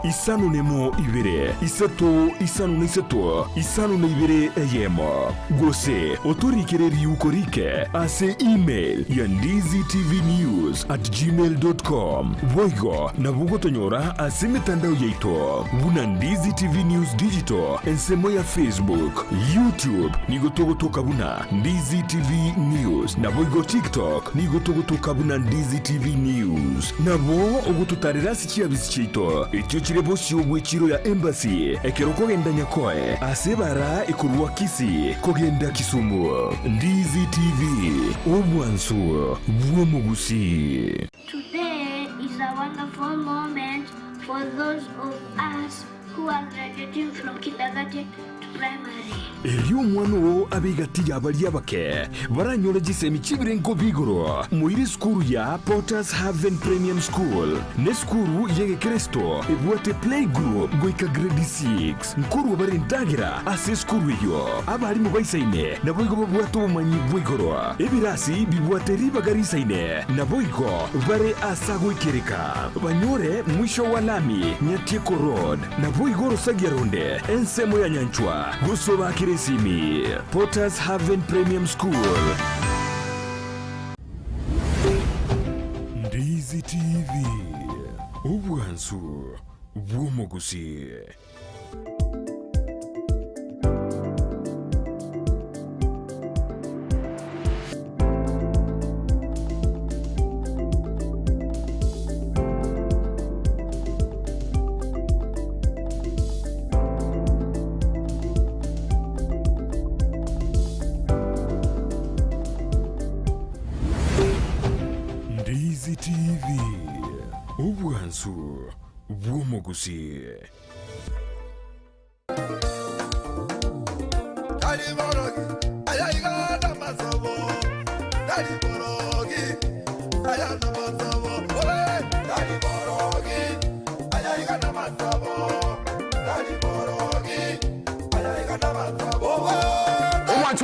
isano nemo ibere isato isano n'isato isano n'ibere eyemo gose oturikireri ukorike ase email ya ndiztvnews@gmail.com boigo na bugotonyora ase mitandao yeito buna Ndizi TV News Digital ensemo ya Facebook YouTube nigotogotoka buna Ndizi TV News na boigo TikTok nigotogotoka buna Ndizi TV News nabo ogututarira sikia bisichito icyo kirebo cy'ubwikiro ya embassy ekeroko genda nyakoe asebara ikurwa Kisii kogenda Kisumu Ndizi TV obwansu bwo Gusii. Today is a wonderful moment for those of us who are graduating from kindergarten to primary. Eliyo mwano abigati yabali abake baranyole gisemi kibirengo bigoro muiri skuru ya Porters Haven Premium School ne skuru yege Kristo ebwate play group goika grade 6 nkuru barindagira ase skuru yo abari mu bayisaine na boigo bwatu bumanyi bwigoro ebirasi bibwate ribagarisaine na boigo bare asago ikereka banyore mwisho wa lami Nyatiko Road na boigo rosagironde ensemo ya nyanchwa gusoba Kirisimi Porters Haven Premium School. Ndizi TV obwansu bwo Gusii. Ndizi TV obwansu bwo Gusii.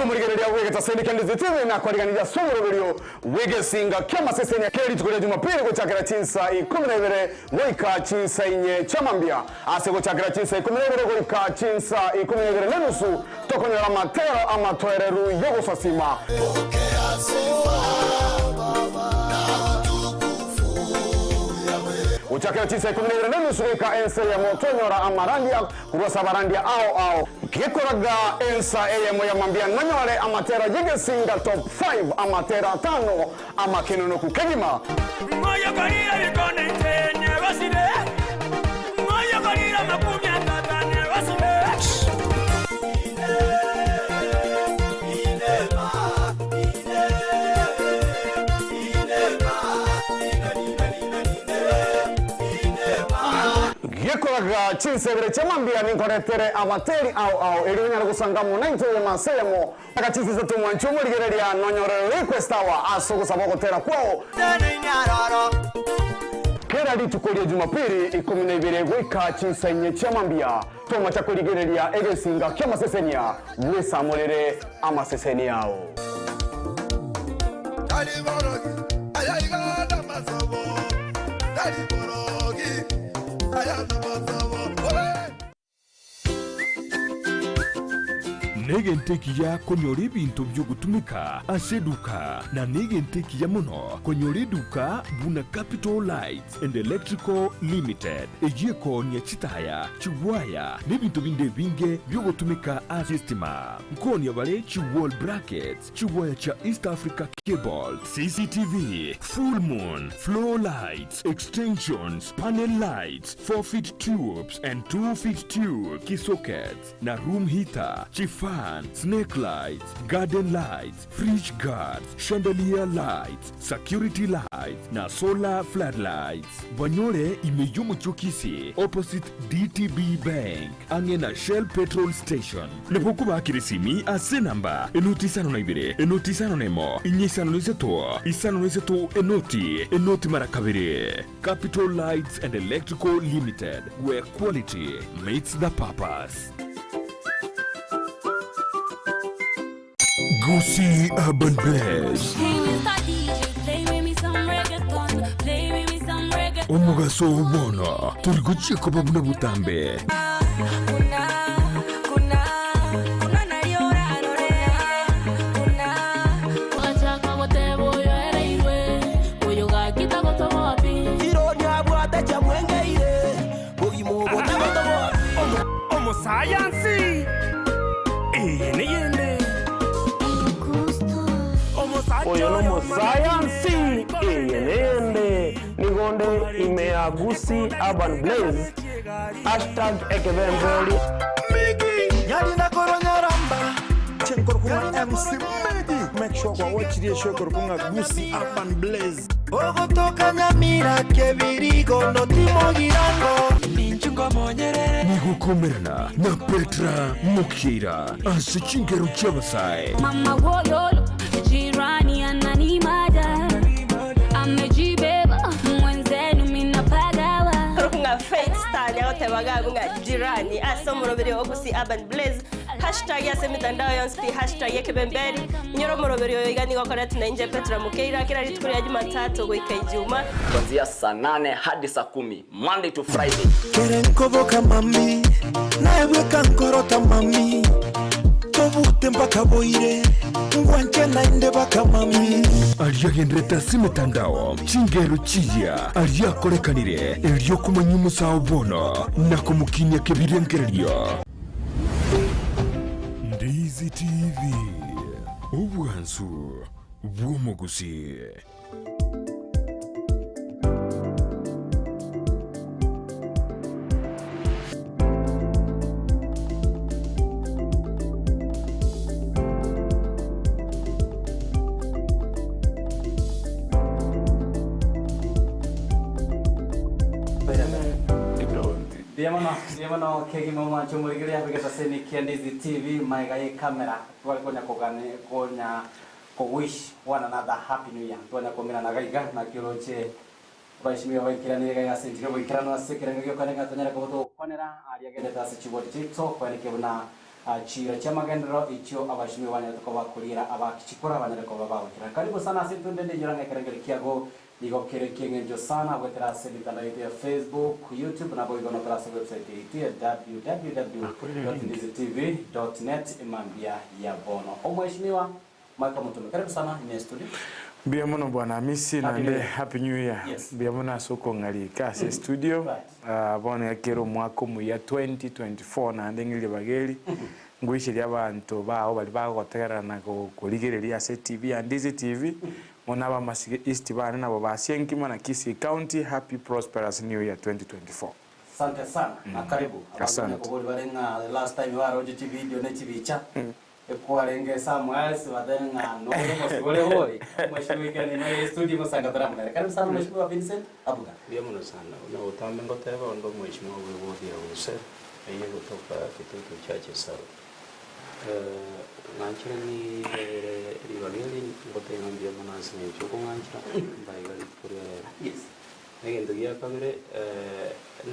Umurigereri wegeta sendika Ndizi TV na kwariganira somuroryo wegesinga kama sesenya keri tukore Jumapili go chakira chinsa 12 goika chinsa inye chamambia ase go chakira chinsa 12 goika chinsa 12 nenusu tokonyera matero amatoereru yogo sasima uchakira chinsa 12 nenusu goika ense ya motonyora amarandia kurwasa barandia ao kikoraga ensa eyemo ya mambia nanyore amatera yigesinga top 5 amatera 5 amakenono kukegima moyo kalira bikone tenye basire moyo kalira makumya tatane basire yekoraga chinsebere chamambia ninkoretere amateri ao elinya gusanga mu 90 ya masemo akachiziza tumwanchu murigereria nonyorero request awa asogo saboko tera kwao kera litukolie Jumapili 12 gwika chinsa inye chamambia toma chakoligereria egesinga kya masesenia wesa molere amasesenia ao Negenteki ya konyora ibintu byo gutumika aseduka na negenteki ya muno konyora duka buna Capital Lights and Electrical Limited ejeko nya chitaya chiwaya n'ibintu binde binge byo gutumika asistima nkoni yabale chiwall brackets chiwaya cha East Africa cable CCTV full moon floor lights extensions panel lights 4-feet tubes and 2-feet tube key sockets na room heater chifa snake lights, garden lights, fridge guards, chandelier lights, security lights, na solar floodlights. Banyore imejumu chukisi opposite DTB Bank, angena Shell Petrol Station. Nepokuba kirisimi ase namba enotisano na ibire, enotisano nemo, inyesano niseto, enoti marakabire. Capital Lights and Electrical Limited, where quality meets the purpose. Gusii Urban Bass. Hey Mr. DJ, play with me some reggaeton, play with me some reggae. omugaso obona turi gucika babuna butambe Science. Oyo no science yenende nigonde imea Gusii Urban Blaze #ekebemboli Nyali na koronyaramba chenkor kuma MC Megi make sure kwa watch the show korpunga Gusii Urban Blaze Ogotoka Nyamira kebirigo no timo girango ninchungo monyere nigukomerana na Petra Mukira ase chingero cy'abasai Mama wololo jirani ananimada amejibeba mwenzenu minapagawa Runga fake star ya wote wagagunga jirani asa muroberi wa Gusii Urban Blaze #yase mitandao yonsi #yekebemberi nyoro muroberi yo igani gokora tunainje Petra Mukira kila ritukuri ya Jumatatu goika Ijumaa kuanzia saa 8 hadi saa 10 Monday to Friday. Kerenkoboka mami naeweka nkorota mami tobute mpaka boire ngwanche nainde baka mami aliyagendreta si mitandao chingero chiya aliyakorekanire elyo kumanya umusao bono na kumukinya kebirengererio Ndizi TV ubwansu bw'omugusi Diamano kegi mama chumurigiri apigeta seni Ndizi TV maiga ye kamera twali konya kogane konya ko wish one another happy new year twanya komina na gaiga na kiroche bashimiye bakirane gaiga sentiro bakirano asekiranga yo kanega tonyara ko to konera ariya gende tasi chiboti chito kwanike buna chira chamagendero icho abashimiye banya to bakurira abakikora banya ko babakira karibu sana sintunde njiranga kerengeri kiago Nigo kere kingenjo sana wetera mitandao yetu ya Facebook, YouTube na boigo na kurasa website yetu ya www.ndizitv.net imambia ya bono. Mheshimiwa Motume, karibu sana in studio. Biamono bwana misi na nde happy new year. Yes. Biamona soko ngali kasi studio. Bona kero mwako mu ya 2024 na ndengili bageli. Ngwishiri abantu baho bali bagotera na ko kuligereria TV and Ndizi TV. Monaba Masige East bana nabo basienkima na Kisii County. Happy prosperous new year 2024. Asante sana na karibu. Asante. Abangani barenga the last time waro video ne chibicha. Kwa lenge Samuels wadenga no mosibole hoi. Mheshimiwa kani na studio mosanga tramana. Karibu sana Mheshimiwa Vincent Abuga. Biamono sana. Na utambe ngoteba ndo Mheshimiwa wewe ya use. Yeye kutoka kituo chache sawa. Nanchira ni rivalili ngote ngambia manasi ni choko nanchira baigali kuria yes negendo ya kabere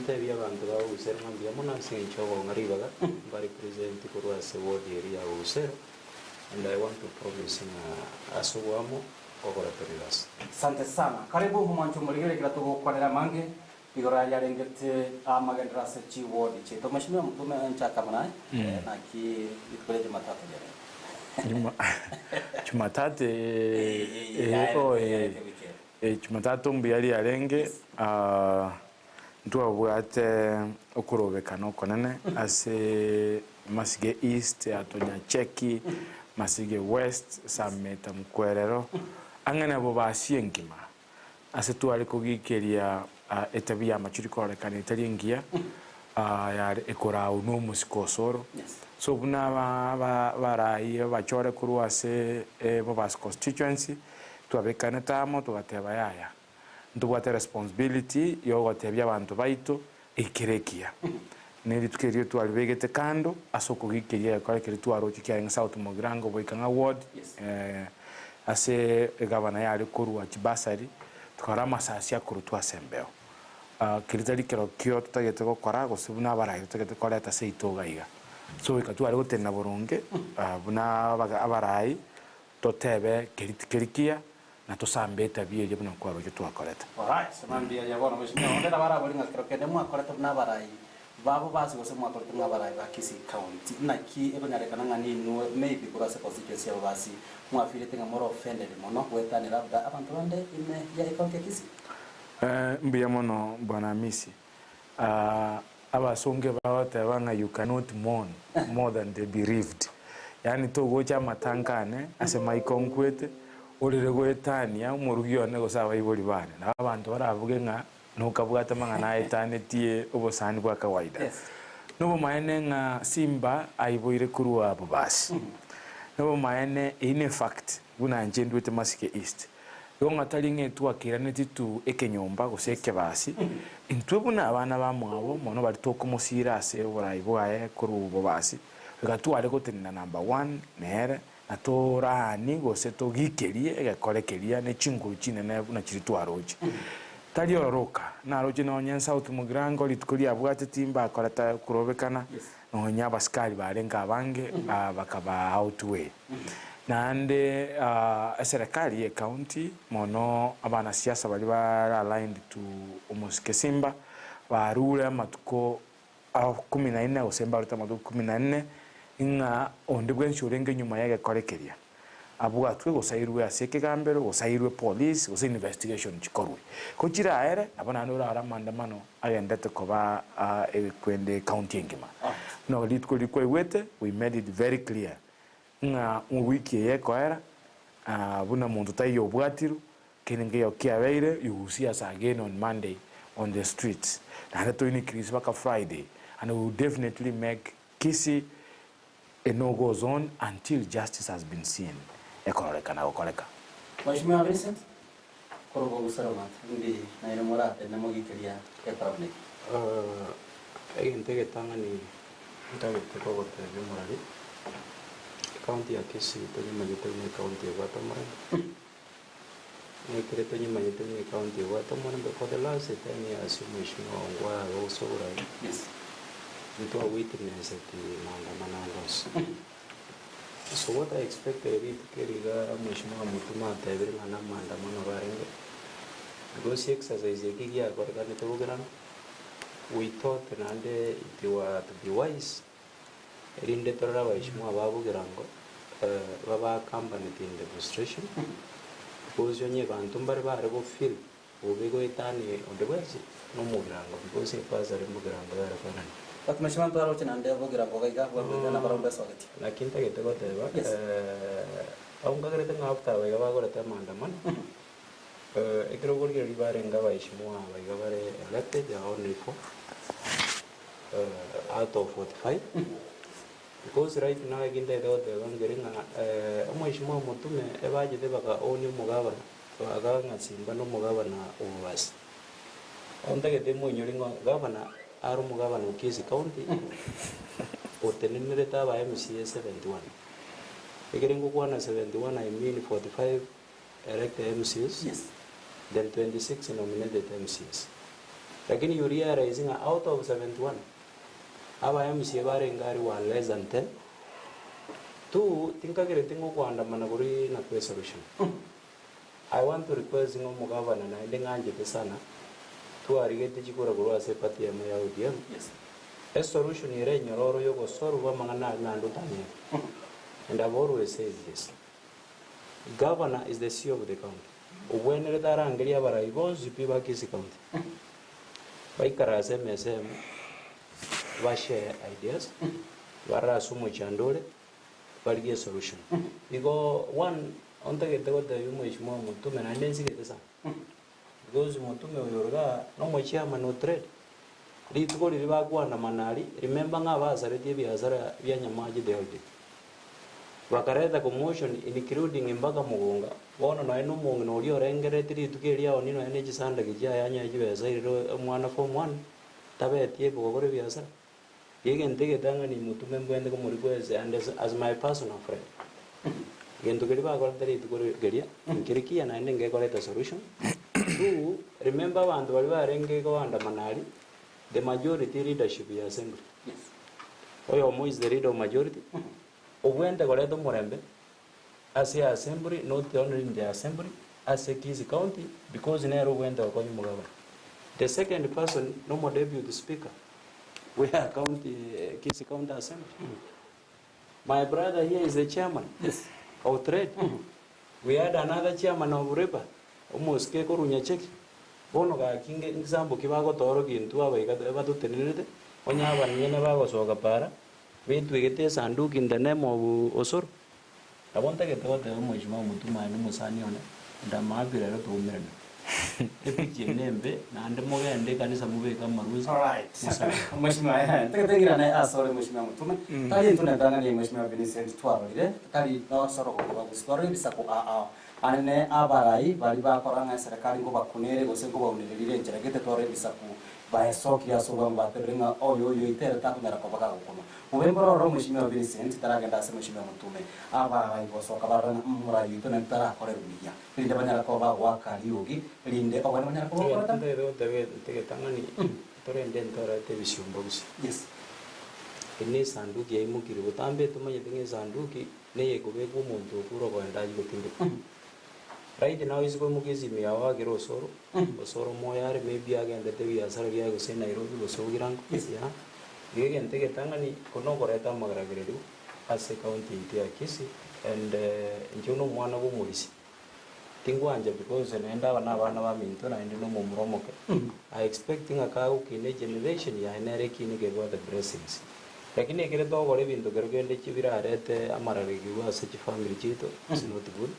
nte bya bantu ba usera ngambia manasi ni choko ngaribaga bari present kurwa se ward area usera and I want to promise asuwamo okora peridas. Asante sana. Karibu mwancho muligere kila tuko kwanera mange igora yarengete amagendra se chi ward cheto Mheshimiwa Motume nchaka manaye na ki itukule Jumatatu jana. Jumatatu Jumatatu mbiyali arenge ntwabwate okurobekana okonene ase Masige East atonya cheki Masige West sameta mkwerero angana bo basiengima ase twali kugikeria etabia machuri korekana italingia ya ekora uno musikosoro so buna barai bachore kurwa se bobas constituency twabekana tamo tugateba yaya ndubwate responsibility yo gotebya abantu baito ikirekia neri tukerio twalibegete kando asoko gikeria kwa kire twaro kikia South Mogrango boikanga ward ase gavana yali kurwa kibasari tukara masasi akuru twasembeo kiritari kero kyo tutagete gukora gusubuna barayi tutagete koreta seitogaiga so ikatwari gutena burunge buna abarayi totebe kirikia na tusambeta bie je buna kwa rojo twakoreta. Alright, samambia ya bwana mheshimiwa. Ondera bara bali ngakiro kende mwakoreta na barai. Babo basi gose mwakoreta na barai ba Kisii County. Na ki ebonyarekana ngani no maybe kurase constituency ya basi mwafirite ngamoro offended mono kwetani labda abantu bande ine ya county ya Kisii. Mbiya mono bwana Misi. Abasonge bawote banga you cannot mourn more than the bereaved. Yani to gocha matankane asema ikonkwete urire gwetania umurugione gusaba iburi bane na abantu baravuge nga nukabwata mangana etane tie ubosani bwa kawaida. Nubo maene nga Simba aiboire kurua abo basi. Nubo maene in fact buna njendwete Masige East. Yonga talinge tuakira netitu ekenyomba guseke basi. Intwe buna abana bamwabo mono bali tokumosira ase buraibwaye kurubo basi. Gatuare gotenna number 1 nere na torani gose togikerie egakorekeria ne chinguru chinene na chiritwaroje. Tali ororoka na roje no nyensa utumugrango litkulia bwate timba akorata kurobekana no nyaba skali barenga abange bakaba outway. Nande serikali ya county mono abana siasa bali ba aligned to Umusike Simba barule matuko 14 Osemba ruta matuko 14 inga ondebwe nshurenge nyuma yake korekeria Abuga twe gosairwe aseke gambero gosairwe police gose investigation chikorwe ko chira ere abana nora aramandamano agendete koba kwende county ngima no litko likwete we made it very clear nga wiki yeko era buna muntu tayo bwatiru kenenge yokiabeire you see us again on Monday on the streets and to increase baka Friday and we will definitely make Kisii a no-go zone until justice has been seen. Ekoreka na okoreka. Mheshimiwa Vincent, koro Bogusero ndi na ile morate na mogikeria ya public. Egentege tangani ndagete ko gote bimurari. County ya Kisii tonyimanyite ni county ya Gwatamara. Ni kirete nyimanyite ni county ya Gwatamara for the last 10 years Mheshimiwa Ngwa Bogusero. Yes. Into a witness at the Mandamana. So what I expected it Keriga Mishma Mutuma Tavern and Mandamana Varenga. Because the exercise a giga program. We thought that it was to be wise. In the Torah Ishma Babugarango, Baba accompanied in demonstration. Because you never Antumbar Bargo feel, Ubego Itani on the west, no more because it was a Mugaranga. But Mheshimiwa Mparo chinande bogira boga kwa na barombe sogeti. Lakini tagete gote ba aunga grete ngafta ba gaba gore tamandamana. Ekro gorge ribare ngaba ishimwa ba gabare elected ya only for out of 45. Because right now again they do the one geringa Mheshimiwa Motume ebaje de baka oni mugaba aga ngasimba no mugaba na ubasi. Ontagete mo nyoringo gavana Aru Mugavana Kisii County or Teninreta by MCA 71. Beginning with 71, I mean 45 elected MCs, yes. Then 26 nominated MCs. Again, you realizing out of 71, our MCA Barengari were less than 10. Two, think I get a thing of one Managuri na solution. I want to request Mugavana and I think Angie Pesana. To arigate chikura guru ase pati ya maya udia. Yes. A solution ire nyororo yogo soru wa mangana na ndutani. And I've always said this. Governor is the CEO of the county. When retara angelia baraibo zipiba Kisii County. Baikara MSM ba share ideas. Bara sumo chandole. Bari solution. Because one on the get the Mheshimiwa Motume na ndenzi getesa. Because Motume uyorga no mochama no trade. Ritgo riba kwa na manali remember nga bazare tie biazara bya nyamaji de odi. Bakareta commotion including imbaga mugonga. Bona na eno mungu no rio rengere tiri tukeria oni no ene chisanda kijya yanya jibeza iro mwana form 1 tabe tie bogore biazara. Yege ndege tanga ni Motume mbwende ko muri kweze and as my personal friend. Gendo geriba ko tari tukore geria kiriki na ene nge koleta solution. Two, remember abantu bali barenge ko anda manali the majority leadership ya assembly. Yes. Oyo mo is the leader of majority. Obwende koleta murembe as a assembly not only in the assembly as a Kisii County because Nero went to Mugaba. The second person, no more deputy speaker. We are Kisii County Assembly. My brother here is the chairman of trade. We had another chairman of River. Almost Keko Runyacheki. Bono ga king example kibago toro gintu abatu tenirete. Onya abanyene bago soga para. We twigete sanduku in the name of Osoro. I want to get to the Mheshimiwa Motume and Musani on it. Ndamabira to umene. Epiki nembe na ndemoga ende kanisa mube kama rules. All right. Mheshimiwa tegetegira na asore Mheshimiwa Motume. Kali tunatanga ni Mheshimiwa Vincent twabarire. Kali no soro ko bagusore bisako ane abarai bali bakoranga serikali ngo bakunere gose ngo bawunirire ngeragete tore bisako baesoki asoba mbaterenga oyo itere takumera ko baka gukoma. Ubemboro ro Mheshimiwa Vincent taragenda se Mheshimiwa Motume abarai bosoka barana murayi to nentara koreruya. Linde banyara ko ba wakali yogi linde obana banyara ko ba ta tege tangani tore ndentara television box. Yes. Ini sanduku ya imukiri butambe tumanye tinge sanduki neye kubeko umuntu kuro ko ndaji gutinde. Right now is going to be a giro soro, Osoro Moyar, maybe again the Tevi Asaragia, go say Nairobi, go so Giran, yeah. You can take a tangani, Konokoreta Magragredu, as a county in Kisii, and you know one of Morisi. Tinguanja because an end of Navana Minton and no more I expecting a cow in a generation, ya and Eric in the blessings. Like in a great dog or even the Gergan Chivira at Amaragi, such a family chito, is not good.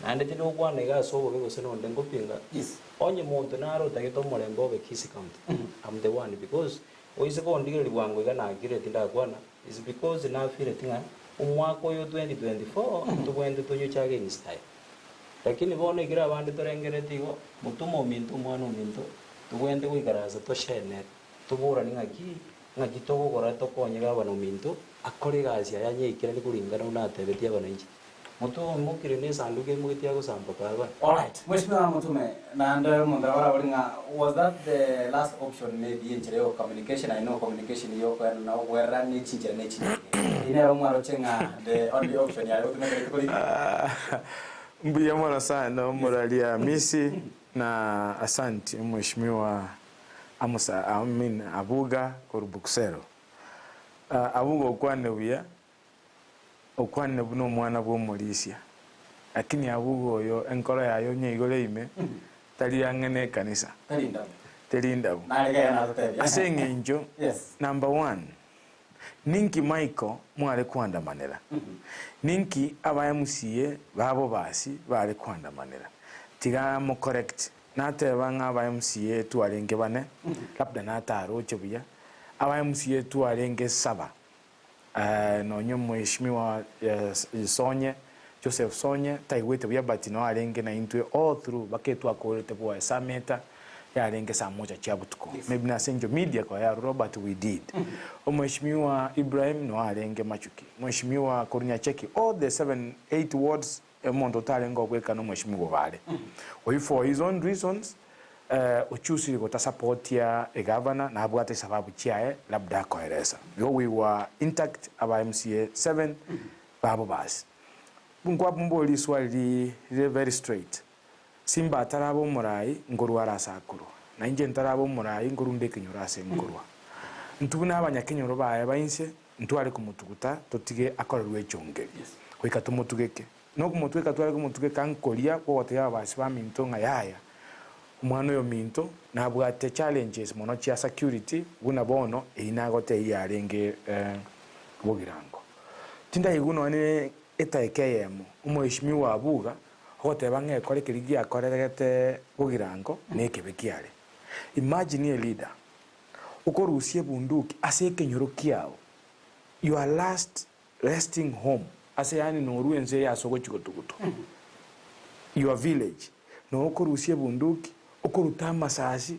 And the no one I saw was on the Gopinga. Yes. On your Montanaro, they don't want to go to Kisii County. I'm the one because we is going to one we're gonna get it in that one. It's because now feeling 2024 to win the Toyo Chagin style. Like in the one I grab under the Rangeretigo, Mutumo Minto Mano Minto, to win the Wigger as a Toshen net, to go running a key, Nagito or a Toko and Yavano Minto, a colleague as Yaya Kennedy Garona, the Tiavanage. Moto mukirine sanduke mukitiago sampakaba. All right. Mheshimiwa Motume, na ndio mndawara walinga, was that the last option maybe in chereo communication? I know communication yoko na wera ni chinjere ne chinjere. Ine romaro chenga the only option ya Motume kuli. Mbuya mwana sana muralia misi na asanti Mheshimiwa Abuga kwa Bogusero. Abuga ukwane uya okwanne buno mwana bwo Malaysia lakini Abuga oyo enkora yayo nyigole ime tali angene kanisa telinda asenge njo. Number 1 ninki Michael mwale kwanda manera ninki abayamusiye babo basi bale kwanda manera tiga mo correct nateba nga abayamusiye tuarenge bane labda nataro chobuya abayamusiye tuarenge 7 no nyo Mheshimiwa Sonye Joseph Sonye taiwete bya batino arenge na intwe all through baketu akorete bwa sameta ya arenge saa moja chabutuko maybe na senjo media kwa ya Robert we did Mheshimiwa Ibrahim no arenge machuki Mheshimiwa Korunyacheki all the 7-8 wards mondo talengo kweka no Mheshimiwa bale for his own reasons uchusi ko ta support ya governor na abwate sababu chiae labda koeresa we were intact aba MCA 7 babo basi bungwa bumboli swali very straight simba tarabo murai ngoru arasakuru na nje ntarabo murai ngoru ndeke nyorase ngorwa ntubuna abanyakenyoro baye bayinse ntwale kumutuguta totige akorerwe chongeri kwika tumutugeke no kumutweka twale kumutugeka ankolia kwa wote abasi ba mintonga yaya umwana yo minto nabwate challenges mono chia security guna bono inagote yarenge bogirango tinda iguno ne etaekeyemo Mheshimiwa Abuga hote bange kore kirigi akoregete bogirango nekebekiare. Imagine a leader ukorusie bunduki aseke nyorokiao your last resting home ase yani noruenze ya sogo chikotukuto your village no ukorusie bunduki ukuruta masasi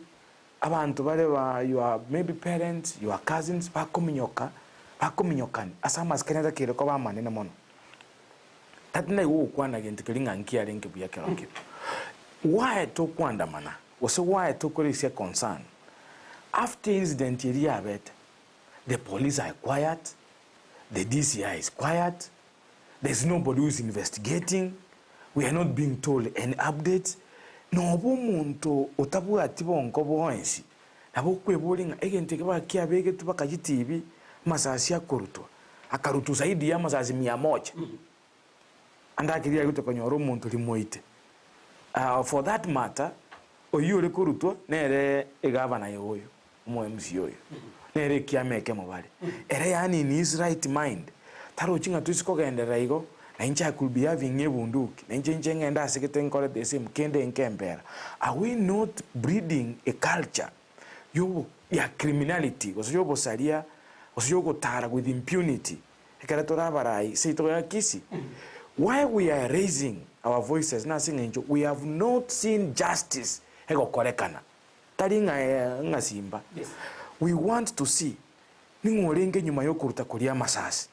abantu bare ba your maybe parents your cousins bakominyokani asama skeneza kire ko bamanene mono tatne wo kwana gente kilinga nkia lenke buya keroke why to kwanda mana wose why to kolisia concern after incident area bet the police are quiet, the DCI is quiet, there's nobody who's investigating. we are not being told any updates. No muntu otabwati bonko bonsi. Nabo kwebulinga egente kaba kiabege tubaka TV masasi akorutwa. Akarutu zaidi ya masasi 100. Andakiria yote konyoro muntu limoite. For that matter, oyure kurutwa nere egavana yoyo, mo MC yoyo. Nere kiameke mobali. Ere yani in his right mind. Taro chinga tusiko gendera igo. Na incha could be having a bunduki. Na incha ngenda sekete nkole the same kende nkembera. Are we not breeding a culture ya criminality? Osoyobo salia, osoyobo tara with impunity. Ekaratora barai seito ya Kisii. Why we are raising our voices na singenjo, we have not seen justice ego korekana. Taringa ngasimba. We want to see ningorenge nyuma yo kuruta kulia masasi.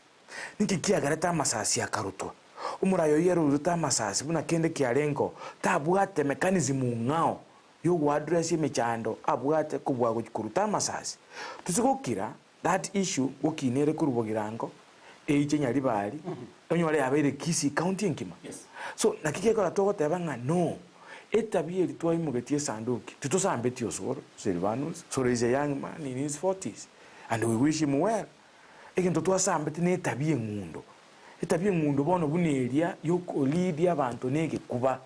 Nikikia gareta masasi akarutwa. Umurayo yero uruta masasi buna kende kialengo tabwate mechanism ngao yo address mechando abwate kubwa kuruta masasi. Tusikokira that issue okinere kurubogirango eje nyali bali onyole abere Kisii county nkima. So nakikeko ratogote banga no etabie litwa imugetie sanduki tutosambeti osoro Silvanus so is a young man in his 40s and we wish him well. Egento twasambeti ne tabie ngundo etabie ngundo bono buneria yoko lead abantu nege kuba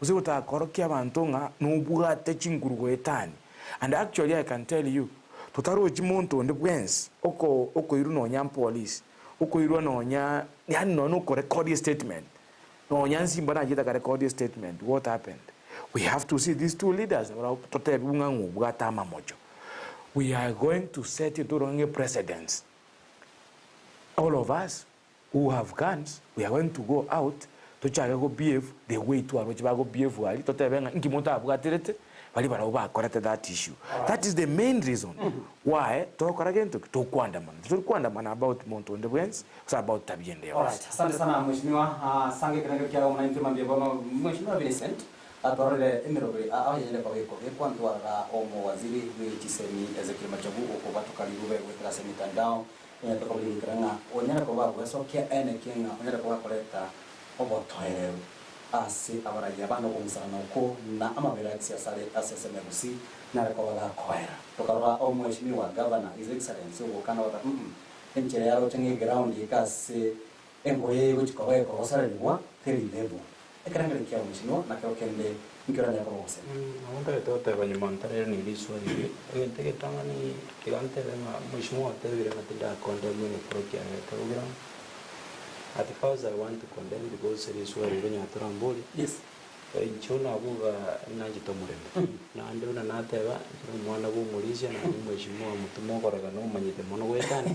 uze utakorokia abantu nga nobugate chingurugo etani. And actually I can tell you tutaro chimonto nde bwens oko iru no nyam police oko iru no nya yani no ko record statement no nyansi mbona jita ka record statement. What happened? We have to see these two leaders tote bunga ngubugata mamojo. We are going to set it on a precedence. All of us who have guns, we are going to go out to go behave the way to go behave wali to tebenga nkimota abugaterete bali bara uba correct that issue. That is the main reason why to koragento to kwandamana about Monto and the Wens, it's about tabiende. All right. Asante sana mheshimiwa sange kana kia mwananchi mambia bono mheshimiwa Vincent atorele emirobe abayele kwa weko ekwantu wala omo waziri wichisemi Ezekiel Machagu ko batukali rube wetera semitandao tukabili kiranga onyara ko babo eso kia ene kinga onyara ko koleta obo toere asi abara yabano kumusana ko na amabera siyasale aseseme Gusii na ko wala koera tukarwa omo mheshimiwa governor his excellency ukana wata enjere yaro chengi ground ikase engoye wichikowe ko salelwa 3 level ekaranga kia mheshimiwa na kwa kende nikiranya kwa wose naomba tote banyamantare ni liswa ni enteke tangani kilante bema mheshimiwa tebire matinda condemn ni prokia program. At first I want to condemn because it is where when you are tramboli. Yes. Inchona Abuga nanji tomurembe. Na ndio na nateba mwana bu mulizia na mheshimiwa Motume koraga no manyite mono wetani.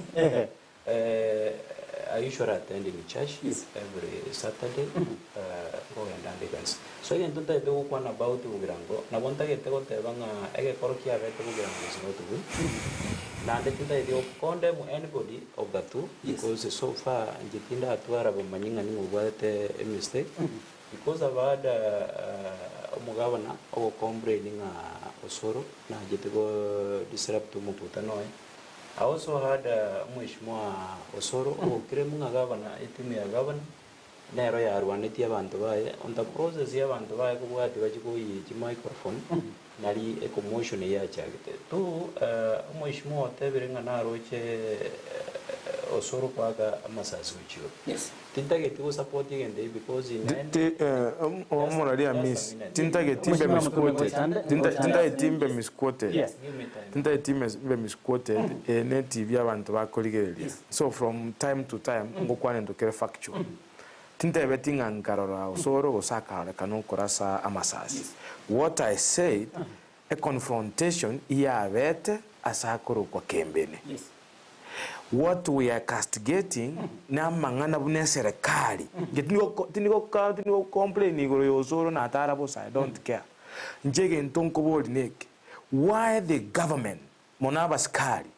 I usually attend in church every Saturday. Go and dance. So I don't know one about Ugirango. Na wanta ke tego tebanga ege korokia vete Ugirango is not good. Na ndetinda idio condemn anybody of the two because so far njitinda atwara bomanyinga ni mubate a mistake because I've had mugavana o complaining osoro na jitego disrupt mukutano. I also had mheshimiwa osoro o kiremunga gavana itimi ya gavana nero ya arwaneti abantu baye on the process ya abantu baye kubwati bachiko yi microphone nali a commotion ya chagete to mheshimiwa tebirenga naroche osoro kwaga amasasi uchiyo. Yes. Tintage to support again because in Moralia miss tintage timbe misquoted. Tintage timbe misquoted. Yes. Tintage timbe misquoted ne TV abantu bakoligerelia. So from time to time ngokwane ndokere factual. Tintage betinga nkarora osoro osaka kanu korasa amasasi. What I said a confrontation ya vete asakoro kwa kembene. Yes. What we are castigating na mangana bune serikali tiniko complain igoro yosoro na tarabo I don't care njege ntonko bodi nek why the government monaba skali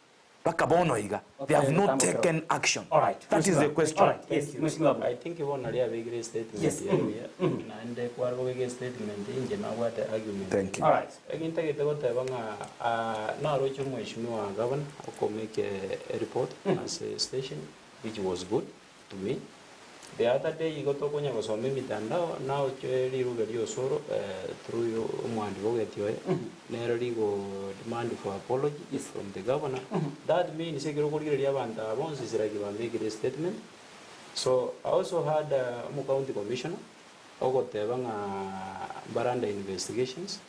bakabono iga they have not taken action. All right, that is the question. All right. Yes, I think you want to have a big statement. Yes. And the quarter big statement in the argument. Thank you. All right. Again, take it about now roach mheshimiwa governor ko make a report as a station which was good to me The other day igotokonya gosoma mitandao now riruga riosoro through umwandi gogetioe nero rigo demand for apology from the governor. That means segero kuriria abantu abonsi siragi ba make a statement. So I also had county commissioner ogoteba nga baranda investigations.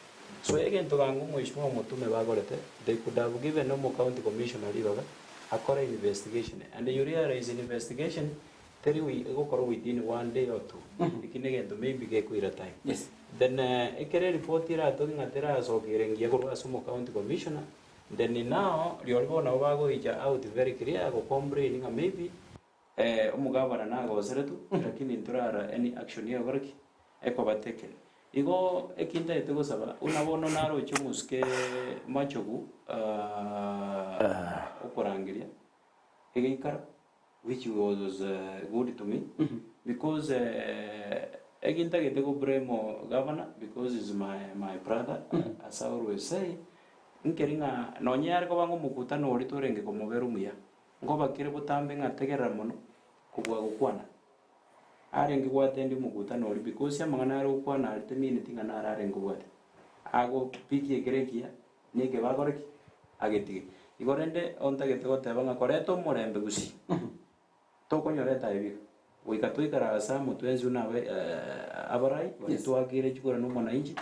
So again to gangu mheshimiwa Motume bagorete, they could have given no county commissioner ribaga akora investigation, and you realize an investigation we go within 1 day or two. Ikinegento maybe get queer time. Yes. Then ekere report ira talking atera so kirengia ko asumo county commissioner. Then now riolbo na bago ija out very clear go complaining maybe umugabana na go seretu lakini nturara any action ya gorki eko bateke. Igo ekinta etego saba unabono naro chumuske machogu okorangiria. Egikara which was good to me because again I go bremo governor because he's my brother as I always say nkeringa no nyar ko bango mukutano ori torenge ko moberu muya ngo bakire butambe ngategera mono kubwa gukwana arenge gwatendi mukutano ori because yamangana ro kwana arte minute ngana ararengo gwate ago piki ekerekia nike bagoreki agetige igorende ontagete goteba ngakoreto murembe Gusii toko nyoreta ibi wikatuikara asa mutwenzi unawe abarai walitwagire chukura no mwananchi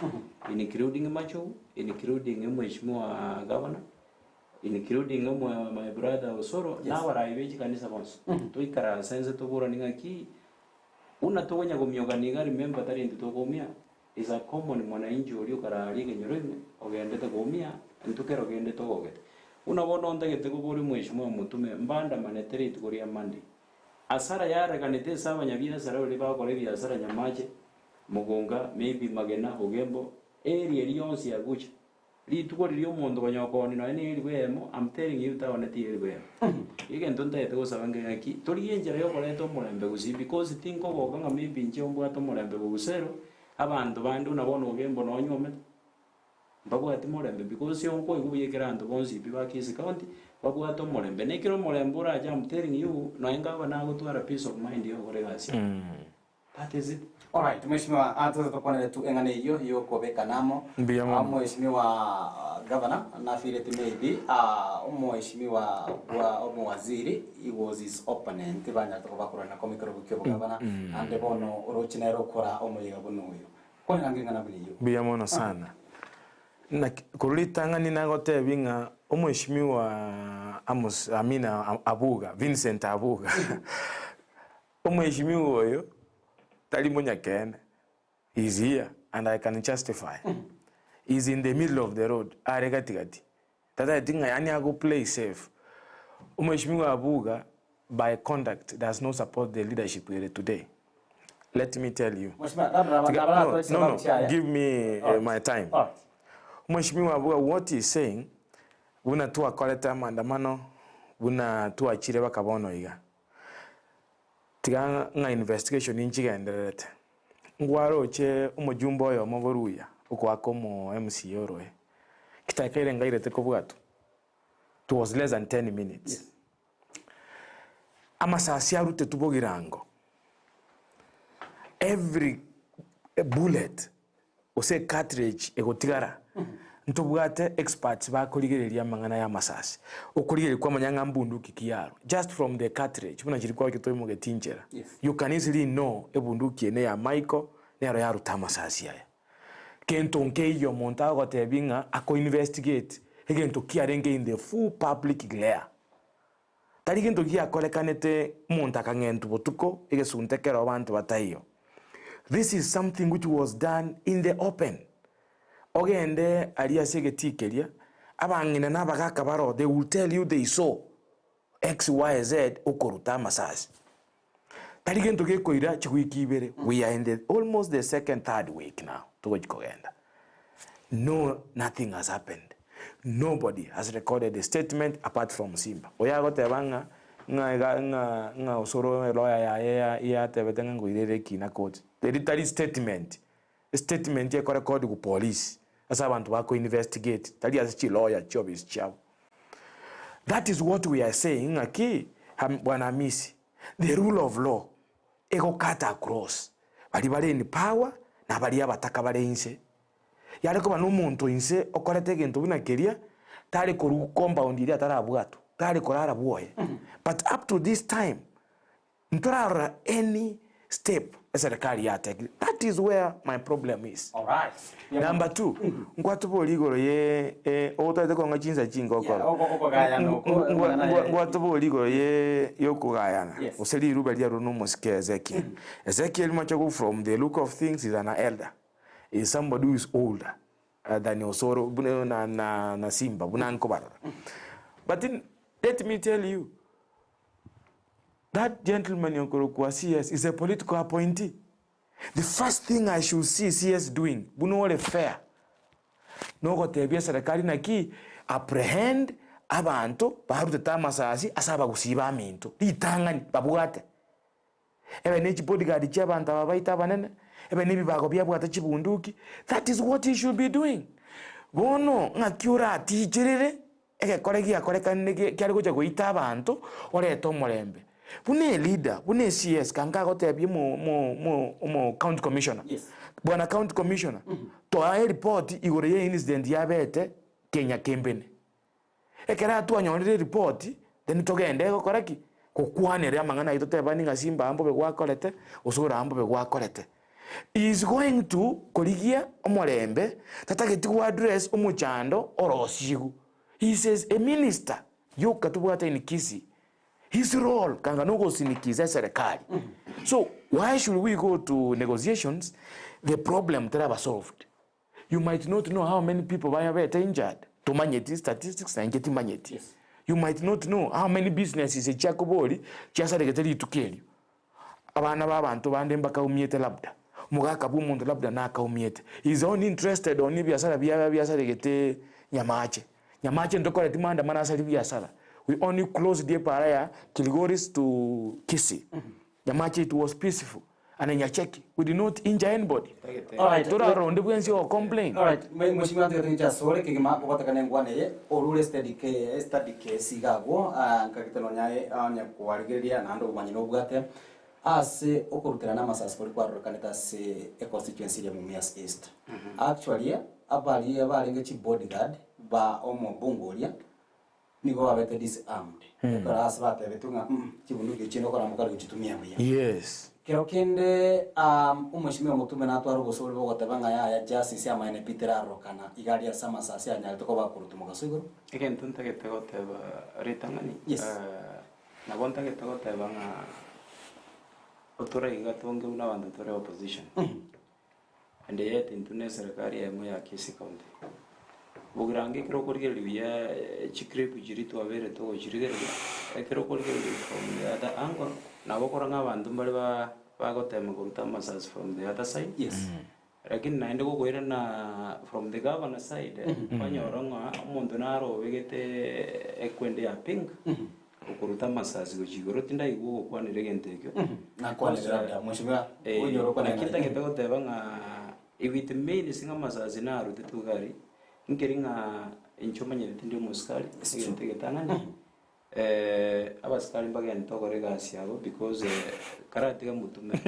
including macho including mheshimiwa governor including my brother Osoro na warai beji kanisa bonso tuikara sense tubura ningaki una tonya gomyoganiga remember that into togomia is a common mwananchi uri ukara lige nyorime ogende togomia ntukero gende togogete una bono ndagete kuguri mheshimiwa Motume mbanda maneteri tukuria mandi asara yare kanete saba nyabia sara uri bakore biasara nyamache mugonga maybe magena ogembo area rionsi ya gucha rituko ryo mondo banyakoni no ene rwemo I'm telling you ta oneti rwemo igento ndete gusabanga yaki tori yenjera yo koreto murembe Gusii because tinko boganga maybe njombo ato murembe Bogusero abantu bandi unabona ogembo no nyome bagwate murembe because yonko igubiyekera ando bonsi biba Kisii County bagwate murembe nekiro murembe uraja I'm telling you no ingaba nago twara peace of mind yo koregasi that is it. All right, mheshimiwa atuza tokone tu engane yo kobeka namo mheshimiwa governor na file maybe mheshimiwa wa waziri he was his opponent banya tokobakura na komikoro bukyo governor ande bono orochina rokora omoyiga bonoyo kone ngangana buliyo biyamono sana na kulitanga ninagotebinga mheshimiwa Abuga Vincent Abuga mheshimiwa oyo Talimunya Ken is here and I can justify. He's in the middle of the road. Aregatigati. That I think I go play safe. Mheshimiwa Abuga by conduct does not support the leadership here today. Let me tell you. No, give me my time. Mheshimiwa Abuga, what he's saying, una tuwa koleta maandamano, una tuwa chireba kabono iga. Tiga nga investigation inchiga enderete. Ngwaro che umujumbo yo moboruya ukwako mu MC yoroe. Kitakere ngairete ko bwato. It was less than 10 minutes. Yes. Amasasi arute tubogirango. Every bullet ose cartridge egotigara. Ntubwate experts bakoligereria mangana ya masasi okoligere kwa manyanga mbunduki kiyaro just from the cartridge muna chirikwa kitoy mu getinjera. Yes. You can easily know ebunduki ene ya Michael ne ya ruta masasi ya kentonke yo monta gotebinga ako investigate egento kiarenge in the full public glare tarigento kia kolekanete monta kangentu botuko egesuntekero abantu batayo. This is something which was done in the open. Ogende alia segetikelia abangina nabagaka baro they will tell you they saw XYZ okoruta masasi. Tarigento ke koira chwiki ibere we are in the almost the third week now to gogenda. No, nothing has happened. Nobody has recorded a statement apart from Simba. Oya gotebanga nga osoro lawyer ya tebetenga ngoirere kina court. The literal statement ye ko record ku police asa abantu bako investigate tali as chi lawyer job is chao. That is what we are saying aki bwana misi the rule of law ego kata across bali in power na bali abataka bali inse yale ko bano umuntu inse okorete gintu bina keria tari ko compound iri atara abwato tari ko rara boye but up to this time ntora any step serikali yate. That is where my problem is. All right. Number 2, ngwatu boligoro ye otate ko ngachinza chingo ko. Ngwatu boligoro ye yokugayana. Useli ruba dia runo musike Ezekiel. Ezekiel macho from the look of things is an elder. Is somebody who is older than Osoro na Simba bunanko bara. But let me tell you, that gentleman Yonkoro CS is a political appointee. The first thing I should see CS doing, buno fair. No go tebia serikali na ki apprehend abantu baharuta tamasasi asaba gusiba minto. Litangani babugate. Ebe ne bodyguard cy'abantu ababaita banene. Ebe ne bibago byabwata kibunduki. That is what he should be doing. Bono ngakyura atijerere ege kolegi akoreka nege kyari goja goita abantu oreto morembe. Bune leader, bune CS kanga gotebi mo county commissioner. Yes. Bwana county commissioner. To a report igoreye incident yabete Kenya kembene. Ekera tu anyonire report then togende go koraki kokwanere amangana itoteba ninga Simba ambo begwakorete usura ambo begwakorete. Is going to korigia omorembe tatageti ku address omuchando orosigu. He says a minister yokatubwata in Kisii. His role kanga no go sinikiza serikali. So why should we go to negotiations? The problem that are solved. You might not know how many people were injured. To manyeti statistics and get manyeti. Yes. You might not know how many businesses a chakobori chasa regeteri to kill you. Abana babantu bande mbaka umiete labda. Mugaka bumuntu labda na ka umiete. He's only interested on biashara biashara regete nyamache. Nyamache ndokora timanda manasa biashara. We only closed the paraya Kilgoris to Kisii. Nyamache it was peaceful. And then you check. We did not injure anybody. All right. Tora around the complaint. All right. Mheshimiwa tukatinja sore kigima kupata kana ngwane orule study ke sigago kakitano nyae anya kuwarigeria na ndo manyino bwate ase okurutira na masas kuri kwa rokaneta se constituency ya Mumias East. Actually abali ngechi bodyguard ba omo bungoria nigo abete disarmed. Kora asbate betunga kibunduki chino kora mukari uchitumia buya. Yes. Kero kende umeshimiwa Motume na atwaro gusoro bogotebanga ya justice ya maene Peter Arokana igari ya sama sasi anya toko bakurutu mugasuguru again tuntage tegoteba ritangani na bontage tegotebanga otora igatonge una bantu tore opposition and yet intune serikali ya moya Kisii county bugirange kero korgeli biya chikre kujiritu abere to jirigere kero korgeli from the other angle na bokoranga abantu bali bagotema kuruta masas from the other side. Yes. Lakini naende kukwira na from the governor side banyoronga umuntu naro wegete ekwende ya pink kuruta masas gujigoro tinda igugo kwanire gentekyo na kwanira mheshimiwa unyoro kwa nakita ngetego nga ibiti main singa masas na rute tugari nkeringa inchomanye tindi muskali sigentege tangani abaskali mbaga ntogore gasi yabo because karate Motume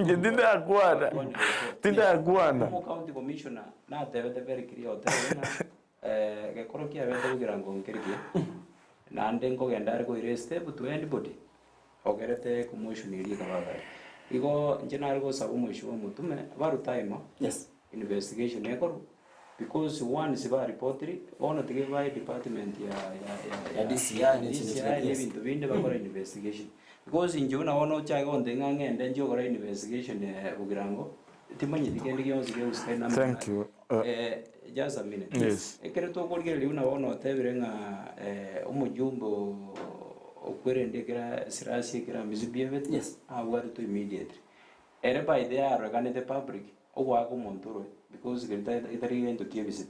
tinda agwana mu county commissioner na tevete very clear hotel na gekorokia bete kugira ngo nkerike na ndengo gendare ko step to anybody ogerete commotion iri kabagari igo njenari go sabu mwisho Motume baru time. Yes. Investigation ekoro because one siba reporteri ono tigeva department ya DCI ni bintu binde bakora investigation because inje unaona uchaga ondenga ngende nje okora investigation bugirango timanyi digende gyonzi gyose na thank you just a minute. Yes. Ekere to korgeli unaona otebirenga umujumbo okwerendekera sirasi kira mizibiyevet. Yes. Awari to immediately ere by there organize the public ogwago montoro because itari going to give visit.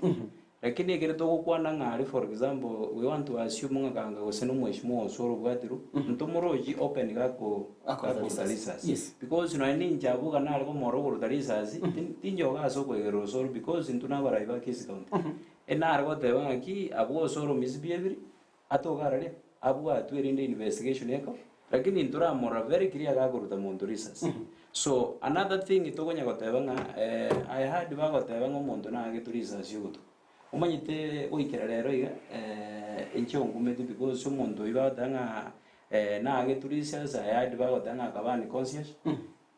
Lakini ikere to kwana ngari for example we want to assume nganga goseno mweshimo osoro bwatiru ntomoroji open gako talisas. Yes. Because you know ni njabuga na algo moro talisas tinjo gaso kwegero osoro because intuna baraiba Kisii county ena algo tebanga ki abu osoro misbehavior atogarare abu atwerinde investigation yako lakini nturamora very clear gakuruta muntu research so another thing itogonya goteba nga I had bagoteba nga muntu na agetu research yugutu umanyite goikera rero iga enchongu meti because umuntu ibata nga na agetu research I had bagoteba nga kabani conscious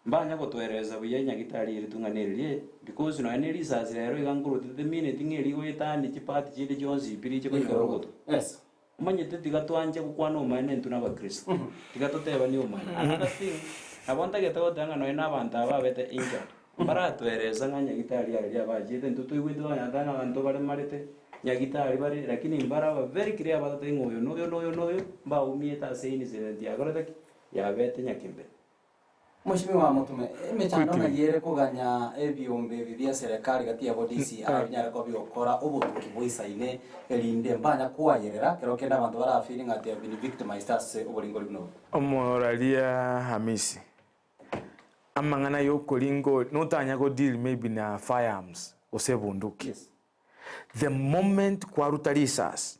mbanya gotwereza buya nyagitari iri tunganiriye because no any research rero iga nguruta the minute ngeri goitani chipati chiri jonzi piri chiko ngorogoto yes umanyite tigatwanje gukwana umane ntuna bakristo tigatoteba ni umane another thing abonta getogotanga no ina abantu ababete inja baratwereza nga nyagitari ari abajite ntutu igwitwa yandanga abantu bari marite nyagitari bari lakini mbara very clear about the ngoyo noyo ba umieta seini zenti agorota ya bete nyakimbe Mheshimiwa Motume mechano ngayere kuganya ebyombe bibya serikali gati ya Gusii abanyara ko byokora ubutuki bwisaine elinde mbanya kuwayerera kero kenda abantu bara feeling ati have been victimized as ubulingo lino omoralia Hamisi amangana yokolingo notanya go deal maybe na firearms osebunduki yes. The moment kwarutalisas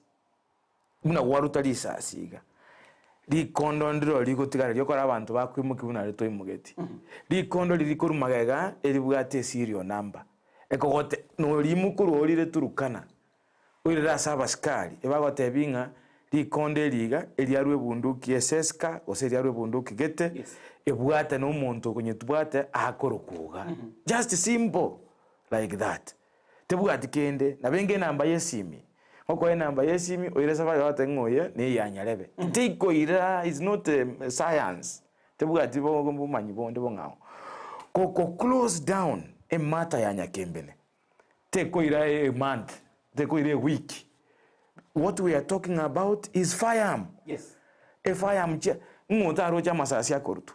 una warutalisas iga likondo ndiro likotigara lyokora abantu bakwimukibuna leto imugeti likondo lilikurumagega elibwate serial number ekogote no limukuru olire turukana urira sabaskali ebagote binga likondo eliga eliarwe bunduki eseska oseliarwe bunduki gete yes. Ebwate no muntu kunyitubwate akorokuga just simple like that tebwate kende nabenge namba yesimi oko namba yesimi oiresa ba yote ngoye ne yanyarebe tiko ira is not science tebwate bo manyi bonde bongao koko close down a matter yanyakembene teko ira a month teko ira a week. What we are talking about is firearm. Yes. A firearm ngotaro cha masasi akorutu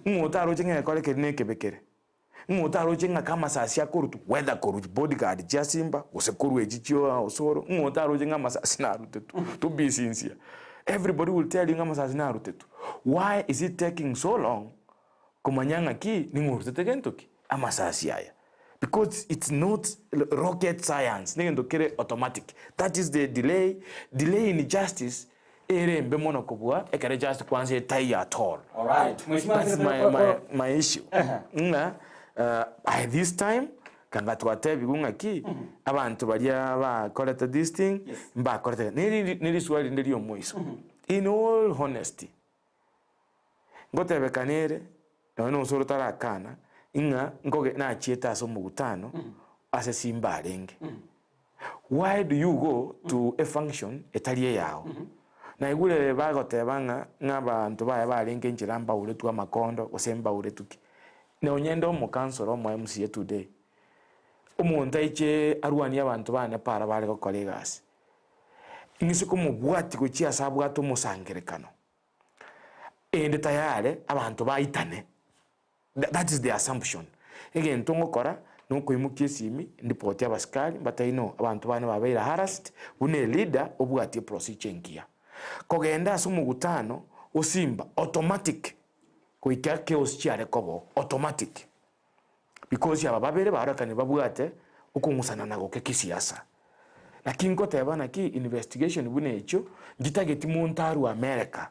ngotaro chenga kole kene kebekere ngotaro chenga kama masasi akorutu whether korutu bodyguard jasimba osekuru ejichio osoro ngotaro chenga masasi na rutetu to be sincere everybody will tell you nga masasi na rutetu. Why is it taking so long kumanyanga ki ningurutete kentoki amasasi aya? Because it's not rocket science ningendokere automatic. That is the delay in justice. Ere mbemono kubwa ekere just kwanze tai at all. All right. That's my issue. By this time kanga twate bigunga ki abantu balia ba collect this thing mba collect nili swali ndili omoiso. In all honesty ngote bekanere no soro tarakana inga ngoge na chieta so mugutano ase simba lenge. Why do you go to a function etalie yao? Na igule bagote banga ngabantu baye balenge njiramba uletu amakondo osemba uletuki na onyendo mu council o MCA today umuntu aiche arwani abantu bane para bale ko colleagues ingisi ko mubwati ko chia sabu gato musangerekano ende tayare abantu baitane. That is the assumption. Again tongo kora nuko imukie simi ndipoti abaskali bataino abantu bane babeira harassed une leader obwati procedure ngia kogenda sumugutano usimba automatic kuikake oschiare kobo automatic because ya babere barakani babwate ukungusana nago ke kisiasa lakini ko tebana ki investigation bune echo gitageti montaru America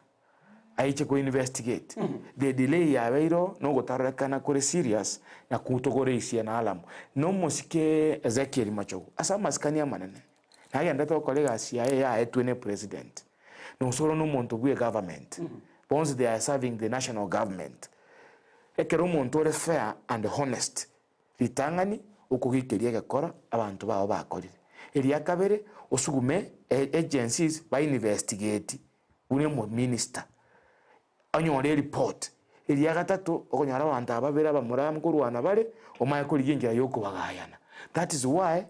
aiche ko investigate the delay ya beiro no gotarekana kore serious na kutogore isia na alamu no musike Ezekiel Machogo asa maskania manene na yanda to colleague sia ya etwene president no solo no monto gwe government once they are serving the national government ekero monto re fair and honest litangani ukugikeria gakora abantu bao bakorire eri akabere osugume agencies by investigate une mo minister anyore report eri agatatu okonyara abantu ababera bamura mkurwana bare omaye kurigingira yoko bagayana. That is why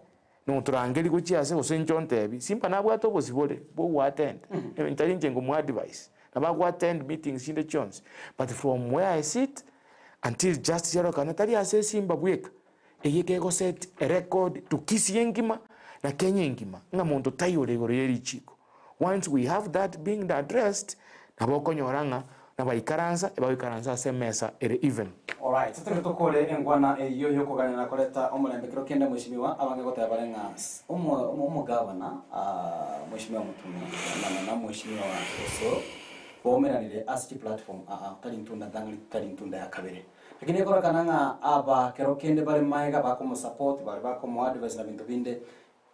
no turangeli kuchiase osenchontebi simpa nabwato bosibole bo attend intelligent ngo advice na attend meetings in the chons but from where I sit until just zero kanatari ase simba bweka eyeke go set a record to Kisii ngima na Kenya ngima nga muntu tayore goreri chiko. Once we have that being addressed na bokonyoranga na baikaranza semesa ere even. All right, sasa tutokole engwana eyo yoko ganya na koleta omulembe kero kende mheshimiwa abange gota barenga umu governor mheshimiwa Motume na mheshimiwa Oso bomeranire as platform tari ntunda dangli tari ntunda ya kabere lakini ko kananga aba kero kende bale maiga bako support bale bako mo advice na bintu binde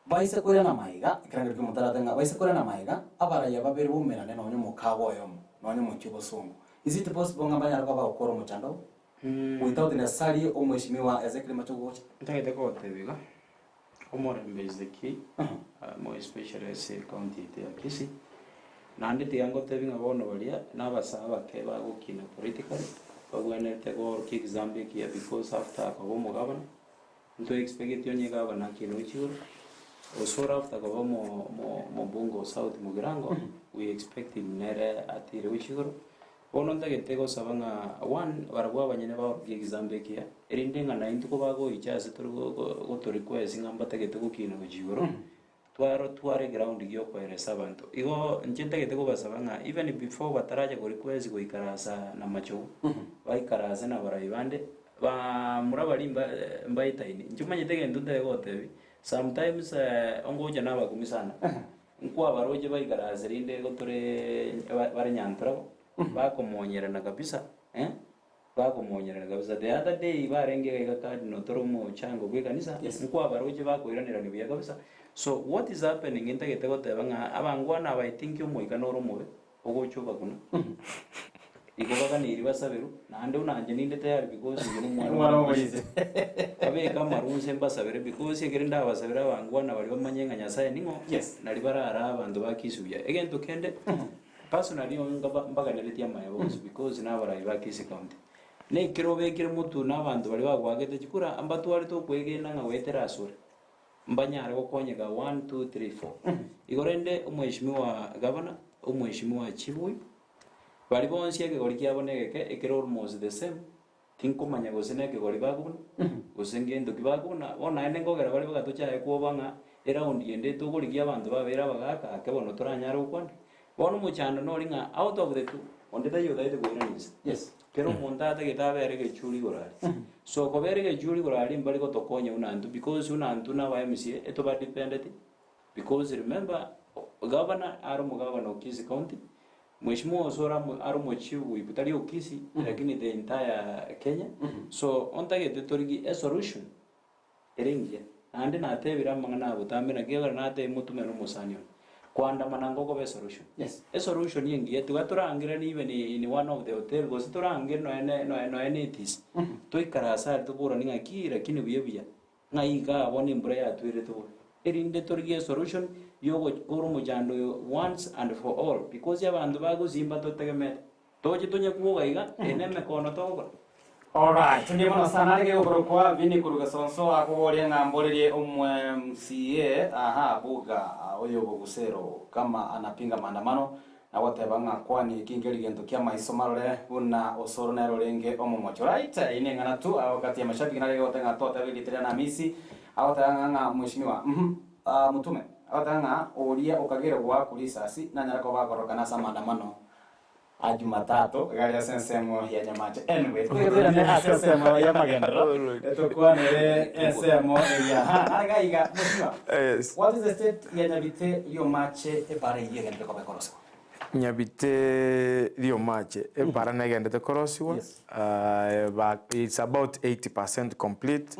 baise kore na maiga ikirangire ko mutara tanga baise kore na maiga abara ya babere bomerane no nyomo kawo yomo no nyomo kibo songo is it possible ngambanya ko ba okoro mutandao without necessarily omweshimiwa Ezekiel Machogocha ntagete ko tebiga omore mbezeki mo especially se county ya Kisii nandi tiango tebinga bono balia nabasaba ke bagukina politically bagwenete go kigzambe kia because after ko mo gavana nto expect yonye gavana kino chiur osora after ko mo bungo south mugirango we expecting nere atire wichiro bono ndagete go sabanga one baragwa banyene ba kigzambe kia erinde ngana into ko bago ichase turgo go to request ngamba tagete go kino wichiro tware ground gyo kweresa abantu igo nchentagete ko basabanga even before bataraje go request go ikarasa na macho baikaraza na barayibande ba murabali mbaitaini nchumanye tegende ndego tebi sometimes ongoja na bagumisana nkwa baroje baikaraza rinde go tore bare nyantra bakomonyerana kabisa bakomonyerana kabisa the other day barenge ga card no toromo chango gwe kanisa nkwa baroje bakoiranira ni biya kabisa. So what is happening in tagete gote banga abangwana I think yo moika no romobe ogochuba kuna ikobaga ni ribasaberu nande unanje ninde tayari because you mwana wese abe kama runse mbasabere because yegerinda abasabera abangwana bali bamanyenga nyasaye ningo nali barara abantu bakisuya again to kende personally mbaga nereti amaye because na bara ibakisi county ne kirobe kire mutu nabantu bali bagwagete chikura ambatu bali to kwegena nga wetera asure mbanyare gukonyega 1 2 3 4 igorende umweshimiwa governor umweshimiwa chibui bali bonse yake gori kyabonegeke ekero almost the same tinkomanya goseneke gori baguna gosengendo kibaguna ona ene ngogera bali bagatocha ekubanga around yende to gori kyabantu babera bagaka akebono toranyara ukwandi bono muchando no linga out of the two onde tayo daite goiranisa pero montada que estaba erege chuli gorali so ko berege chuli gorali mbali ko tokonya unantu because unantu na ba MC eto ba dependent because remember governor arumo governor Kisii county mheshimiwa osora arumo chifu ibutali Kisii lakini the entire Kenya so ontage tetorigi a solution erengia ande na tebira mangana butamira gera na te Motume no musanyo kuandamana ngoko be solution a solution yengi tugaturangire ni even in one of the hotel gosi turangire no ene itis to ikarasa tubura ninga kira kini biyebya ngaiga boni mbura ya twire to erinde torgie solution yogo goro mujando once and for all because yabantu bago zimba to tegeme toje tonye kuoga iga eneme kono to. Alright, tunye mwana sana lege ubrokwa vini kuruga sonso akubori ngambolerie MCA Abuga oyo Bogusero kama anapinga maandamano na wote banga kwani kingeli gento kia maisomarole una osoro na rolenge omomocho right ine ngana tu wakati ya mashabiki na lege wote ngatota vili tena na misi awata nganga mheshimiwa Motume awata nganga olia okagere kwa kulisasi na nyarako bakoroka na maandamano Jumatatu gari ya sensemo ya nyamache anyway tukira ne sensemo ya magendo tutakuwa nere sensemo ya agaiga mheshimiwa what is the state ya nyabite yo mache ebare yegende ko bekoroso nyabite rio mache ebara negende te korosiwa it's about 80% complete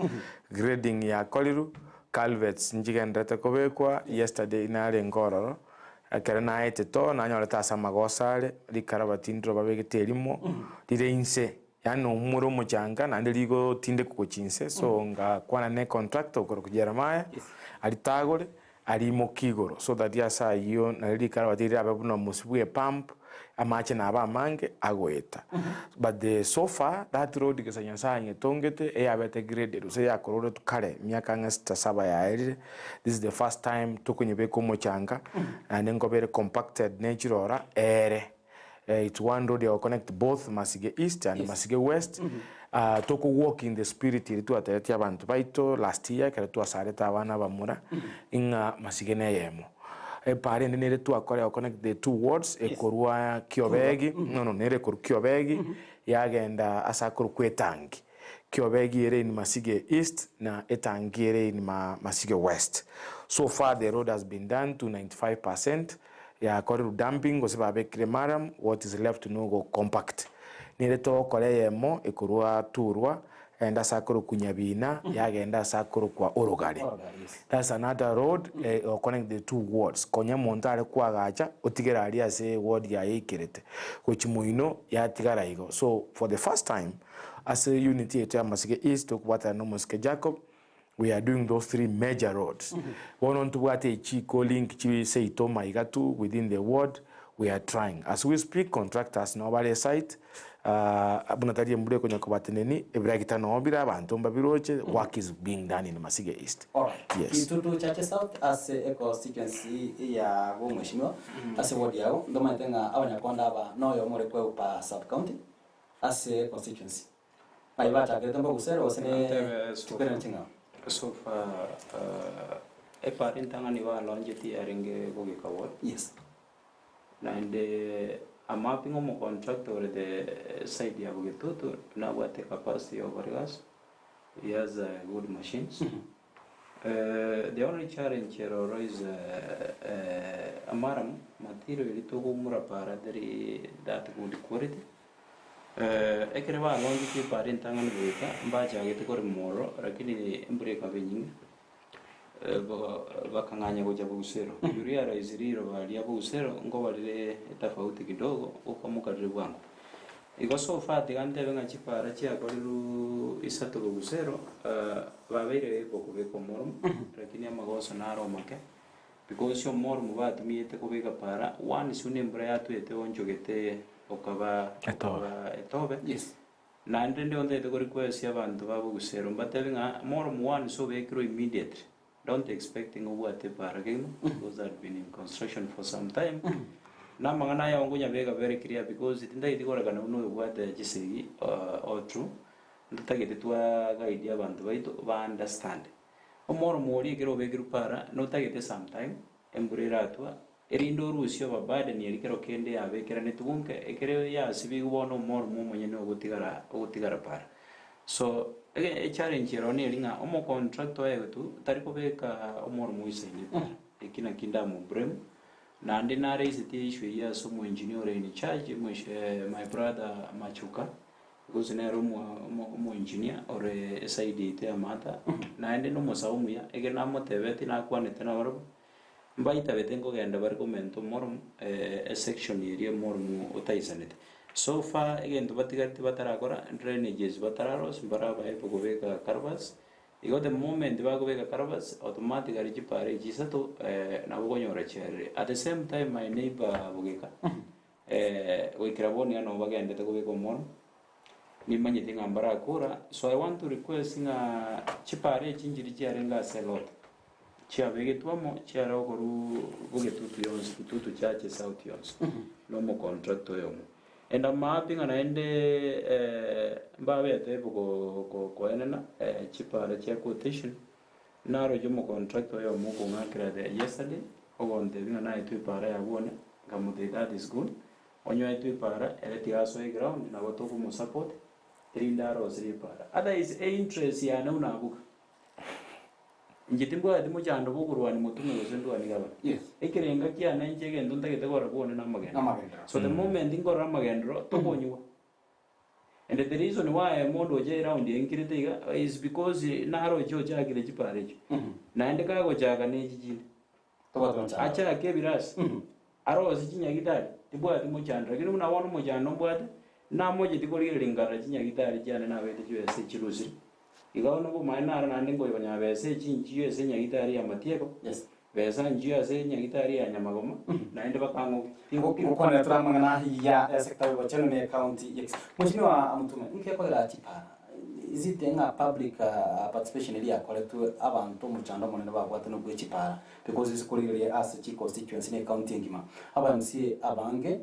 grading ya koliru calvets njigende te kobekwa yesterday inare ngororo akere na ete to na nyore tasa magosale likarabatindro babegete limo direinse yani umuro mujanga na ndirigo tinde kuchinse so nga kwana ne contract okoro kujeramaya alitagore ali mokigoro so that yasa iyo na likarabatira ababuno musibwe pump amache na aba mange agoeta but so far that road kesanyasanye tongete eyabete graded so yakorore tukale myaka ngasta 7 yaeli this is the first time tukunyebe ko mochanga and ngobere compacted natural it's one road that will connect both Masige East and Masige West toko walk in the spirit ilitu atayati abantu baito last year kare tuasareta abana bamura inga Masige neyemo pare nere tu akore connect the two wards ekorwa Kiobegi nere koru Kiobegi yagenda asakuru kwetangi Kiobegi ere in Masige East na etangi ere in Masige West. So far the road has been done to 95%. ya kore dumping gose babekire maram what is left no go compact nire to kore yemo ikurwa turwa enda sakuru kunyabina yagenda sakuru kwa orogare. That's another road connect the two wards konya montare kwa gacha otigera ali ase ward ya ikirete kuchimuino ya tigara igo. So for the first time as a unity at Masige East to what no Masige Jacob, we are doing those 3 major roads. One on to what a Chico link chi say to Maigatu within the ward. We are trying as we speak. Contractors nobody site abunatari mbure konya kubateneni ebragita no bira abantu mbabiroche work is being done in Masige East. All right. Yes. Kitutu Chache South as a constituency ya Bogusero as a ward yao ndo matenga abanyakonda aba no yo more kwa upa sub county as a constituency. Maibata kwa Bogusero wasene tukena ntinga. So far e parintanga ni wa longevity arenge Bogika ward. Yes. And a mapping of a contract over the side of Bogitutu, now what the capacity of Vargas. He has good machines. The only challenge here is a maram material to Murapara that good quality. Ekreva longevity parentang and Vita, Baja get to Moro, Rakini Embreka Vining. Bakanganya kuja Bogusero. Yuria raiziriro valia Bogusero ngo valile tofauti kidogo ukamuka ribwangu. Iko so far tigante venga chipara chia koliru isato Bogusero vavere bokubeko morum lakini amagoso naro make because yo morum vatu miete kubeka para one sune mbrea tu ete onjogete okava etobe. Yes. Na ndende onde te request ya bantu ba Bogusero mbatevinga morum one so vekro immediately. Don't expecting what the bargain because I've been in construction for some time. Na mangana ya ongunya vega very clear because it ndai dikora kana uno what the Gusii or true. Ndutagete twa guide ya bantu baito ba understand. Omoro mori kero vegru para no tagete sometime emburera twa erindo rusio babade ni erikero kende ya vekera netugunke ekere ya sibi ubono moro mumonye no gutigara para. So a challenge here on a omo contract to Tarikobeka omor muisini, a kina kindamu brem. Nandina raise the issue here, some engineer in charge, my brother Machuka, goes in a room more engineer or a side mata. Nande no mosaumia, again amotevetina quanetana. Baita vetengo and the argumento more a section area more utaisanet. So far, again, to Bataragora and drainages, Batararos, Baraba, Epogovega, Carvas. You got the moment the Bagovega Carvas, automatically Gisato, Navogonio Recher. At the same time, my neighbor Bogeka, Wikravonia Nova again, the Govego Mon, Nimaniting Ambarakura. So I want to request a Chipare, Chinjiriarenga Selot. Chia Vegetuamo, Chiaro Bogetu, two churches South Yons. No more contract to you. And I'm mapping and ende Babe ko enena cheaper the quotation. Now Jomo contract or Mugo yesterday, or on the night to para one, Gamote that is good. On your to para, Eletiaso ground, in our Tokumo support, $3 repara. Other is a interest ya no book. Njitimbo ya timu chando bukuru ni Motume usendu anigaba. Yes. Ekirenga kia na nchege ndunta kitegora kuone namagenda. So the moment ingo ramagendro tokonywa. And the reason why mondo je around enkiritiga is because naro jo jagire chiparejo. Na endeka go jaga ne jijini. Acha kebiras. Aro sichinya gitari. Tibwa timu chando. Lakini una wanu mojano mbwate na moje tikori lingara chinya gitari jana na wete jo ese chirusi. Igawano ko maina na ndingo ibanya bese chinjiyo se nyagitari ya matieko. Yes. Besa njiyo se nyagitari ya nyamagoma. Na ende bakango. Ko na trama na ya sector wa Motume county. Yes. Mheshimiwa Motume, nkekora chipa. Is it a public participation area collect abantu mu chando monene bagwate no gwechipara because is kolire as chi constituency ne county ngima. Aba MC abange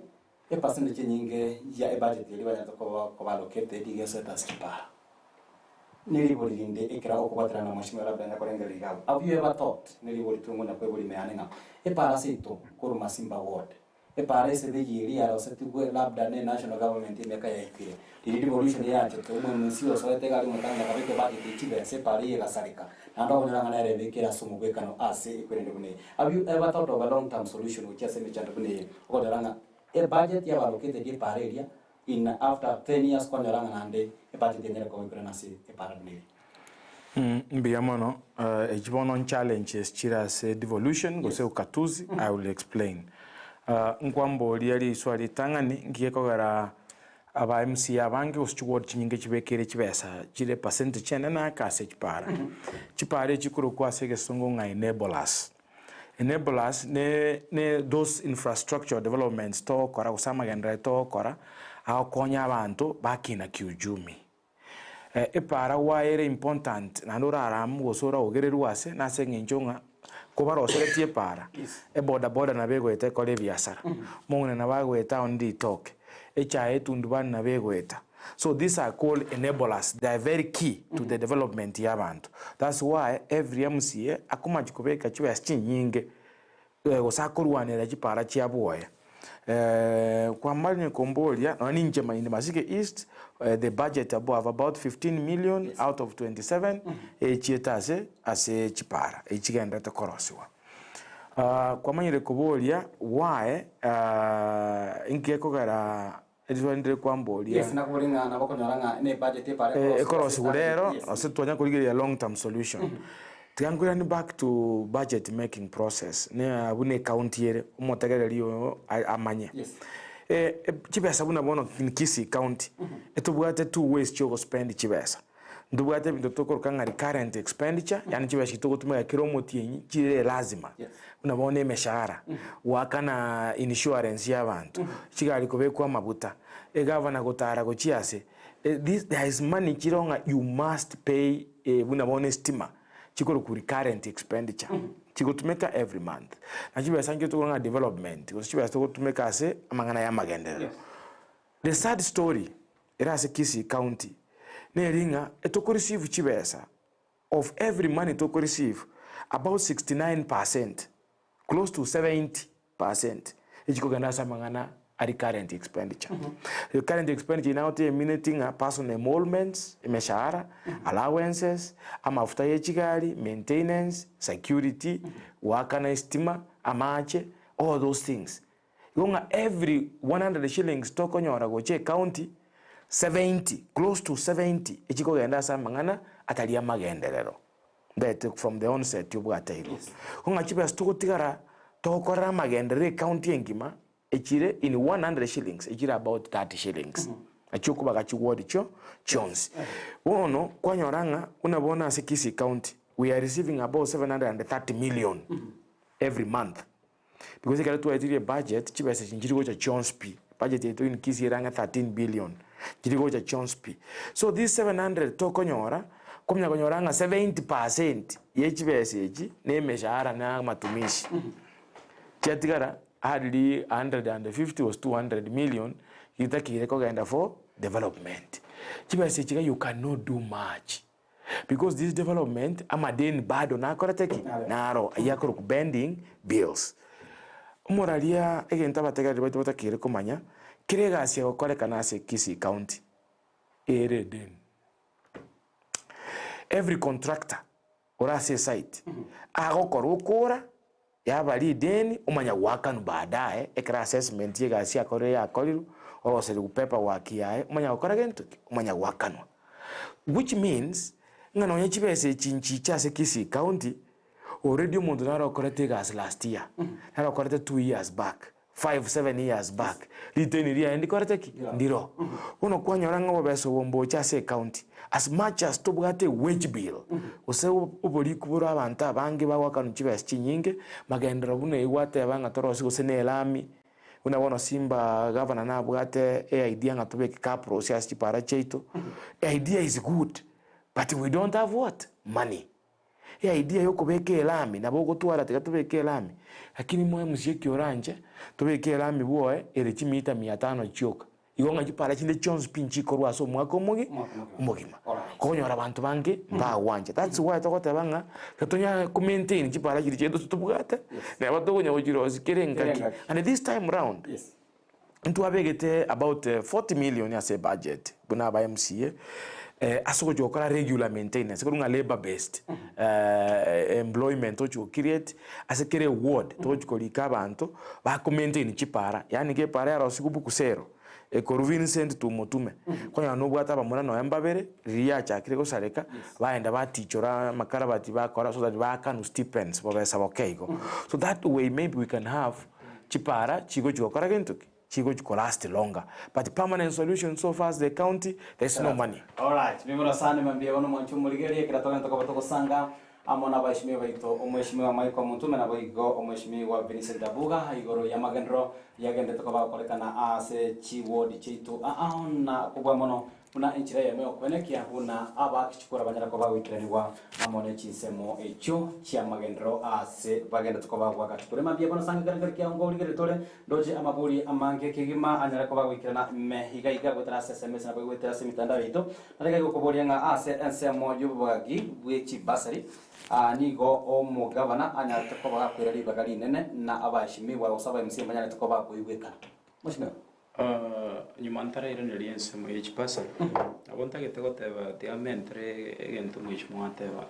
e percentage nyinge ya e budget iri banya ko allocate digese tas chipara. Niliboli linde ikira okubatra na mheshimiwa labda na kolenga ligao. Have you ever thought niliboli tungo na kweboli meanenga e parasito kuru Masimba ward epara ese bigiri ara osetigwe labda ne national government imeka yaikire ili devolution yache tumwe musio soete gali mutanga kabike budget ichibe separa ye gasarika nando kunyanga na rebekera sumu bekano ase ikwende bune. Have you ever thought of a long term solution which ase mechanda bune okodaranga a budget ya balokete di para area in after 10 years kwa nyaranga nande e budget yenere ko ikwenda nasi e para bune Mbiamono, ejibono challenges chira se devolution go se ukatuzi. I will explain. Nkwambo liari swali tangani ngiyeko gara aba MC abange usichuwod chinyinge chibekere chibesa chile percentage chene na kase chipara. Chipare chikuru kwa sege songo nga enablers. Enablers ne those infrastructure developments to kora usama gendra to kora au konya abantu bakina kiujumi. Epara waere important nandura aramu gosora ogereru wase na sengenjonga kuba rosere tie para boda na begwete kole biasara mungene na bagweta ondi talk echae tunduban na begweta. So these are called enablers. They are very key to the development ya bantu. That's why every MCA akuma jikobeka chiwe chinyinge osakorwanera chipara chiabuoya. Kwa mali Kombolia no ninje in Masige East, the budget above about 15 million out of 27 chietase ase chipara chigenda to korosiwa. Kwa mali Kombolia why inkeko gara edwendre kwa Mbolia yes nakuringa na bako nyoranga ne budget pare korosiwa lero ositwanya kuligira long term solution. Tiangurani back to budget making process ne abune county ere umotegere liyo amanye. Yes. Chibesa buna bono in Kisii county. Etubwate two ways choko spend chibesa. Ndubwate bitotoko kanga current expenditure yani chibesa kitoko tumeka kiromo tienyi chire lazima. Yes. Unabone meshahara. Wakana insurance y'abantu. Chigali kubekwa mabuta. Governor gotara go chiase. There is money chironga you must pay unabone stima. Chiko ku recurrent expenditure. Chiko to make every month. Na chiba sanjo to nga development. Because chiba to make ase amangana ya magendero. The sad story era se Kisii county. Ne ringa etoko receive chibesa of every money to receive about 69%, close to 70%. Echiko ganda samangana a recurrent expenditure. The current expenditure now eliminating a personal emoluments, meshahara, allowances, amafuta yechigari, maintenance, security, wakana estima, amache, all those things. Yonga every 100 shillings toko nyora goche county 70, close to 70. Echiko ganda samangana atalia magenderero. That from the onset yobwa tailo. Yonga chiba stoko tigara toko ra magendere county engima. Echire in 100 shillings, echire about 30 shillings. Achukuba kachuwodi cho chons. Wono kwa nyoranga unabona se Kisii county we are receiving about 730 million every month. Because ikala tu etire budget chiba se chinjiri gocha chons pi. Budget yetu in Kisii ranga 13 billion. Jiri gocha chons pi. So this 700 to konyora kumnya konyoranga 70% yechibe seji ne meshahara na matumishi. Chatigara hardly 150 was 200 million. You take it for development. You cannot do much because this development amadeni bado na korateki naro yakoro bending bills. Moralia again tabatega debate batakire komanya kirega sia okoreka na se Kisii county ereden. Every contractor or ase site agokorokora yabali deni umanya wakanu baadaye ekra assessment yega sia korea akoliru or se paper wakiaye umanya okora gento umanya wakanu, which means ngano nyachibese chinchi cha se Kisii county already mundu naro okorete as last year naro okorete 2 years back 5-7 years back liteni ria endi koreteki ndiro uno kwanyoranga bobeso bombo cha se county as much as tobwate wage bill ose uboli kubura abantu abange bawakanu chibese chinyinge magendero bune iwate abanga torosi gusene elami unabona Simba governor na bwate idea ngatobeke ka process chipara cheito. Idea is good but we don't have what money. Idea yoko beke elami na bogo twara tekatobeke elami lakini moyo mshiki oranje tobeke elami boe ele chimita 500 chioka igonga chipara chinde Jones pinchi korwa so mwako umugima konyora abantu bange mbawanje. That's why tokotebanga katonya ku maintain chipara chiri chetu tubugate na batogonya bujiro zikerenga. And this time round into abegete about 40 million as a budget buna ba MCA asoko jokora regular maintenance kurunga labor based employment to create as a kere ward to kolika abantu ba ku maintain chipara yani ke para ya rosiku Bogusero ko Vincent to Motume konya no bwata bamuna no embabere riya chakire ko sareka baenda batichora makarabati bakora so that ba can stipends bobesa bokeigo. So that way maybe we can have chipara chigo jokora gentuki chigo to last longer, but the permanent solution so far as the county there's no money. All right, mimi sana mwambie wana mwanchu muligeri kiratoka ntoka batoko sanga amona baishimiwa baito omweshimiwa Michael Motume na boigo omweshimiwa Vincent Abuga igoro ya magendro yagende toka kolekana ase chiwodi chitu na kubwa mono una inchira ya meo kwenekia una aba kichukura banyara kwa witreniwa amone chinsemo echo chia magendro ase bagenda tukoba wakati kure mabia bana sanga garagara kia ngo ligere tole doje amaburi amange kigima anyara kwa wikirana mehiga iga gutara SMS na kwa wetera semitanda bito nareka ko bolyanga ase nsemo yubagi wechi basari nigo omugabana anyara tukoba kwirali bagali nene na abashimiwa osaba msimba anyara tukoba kuiweka mushimira nyumantara ira neliense mu each person abonta getego teba diamentre egento mwishmo ateba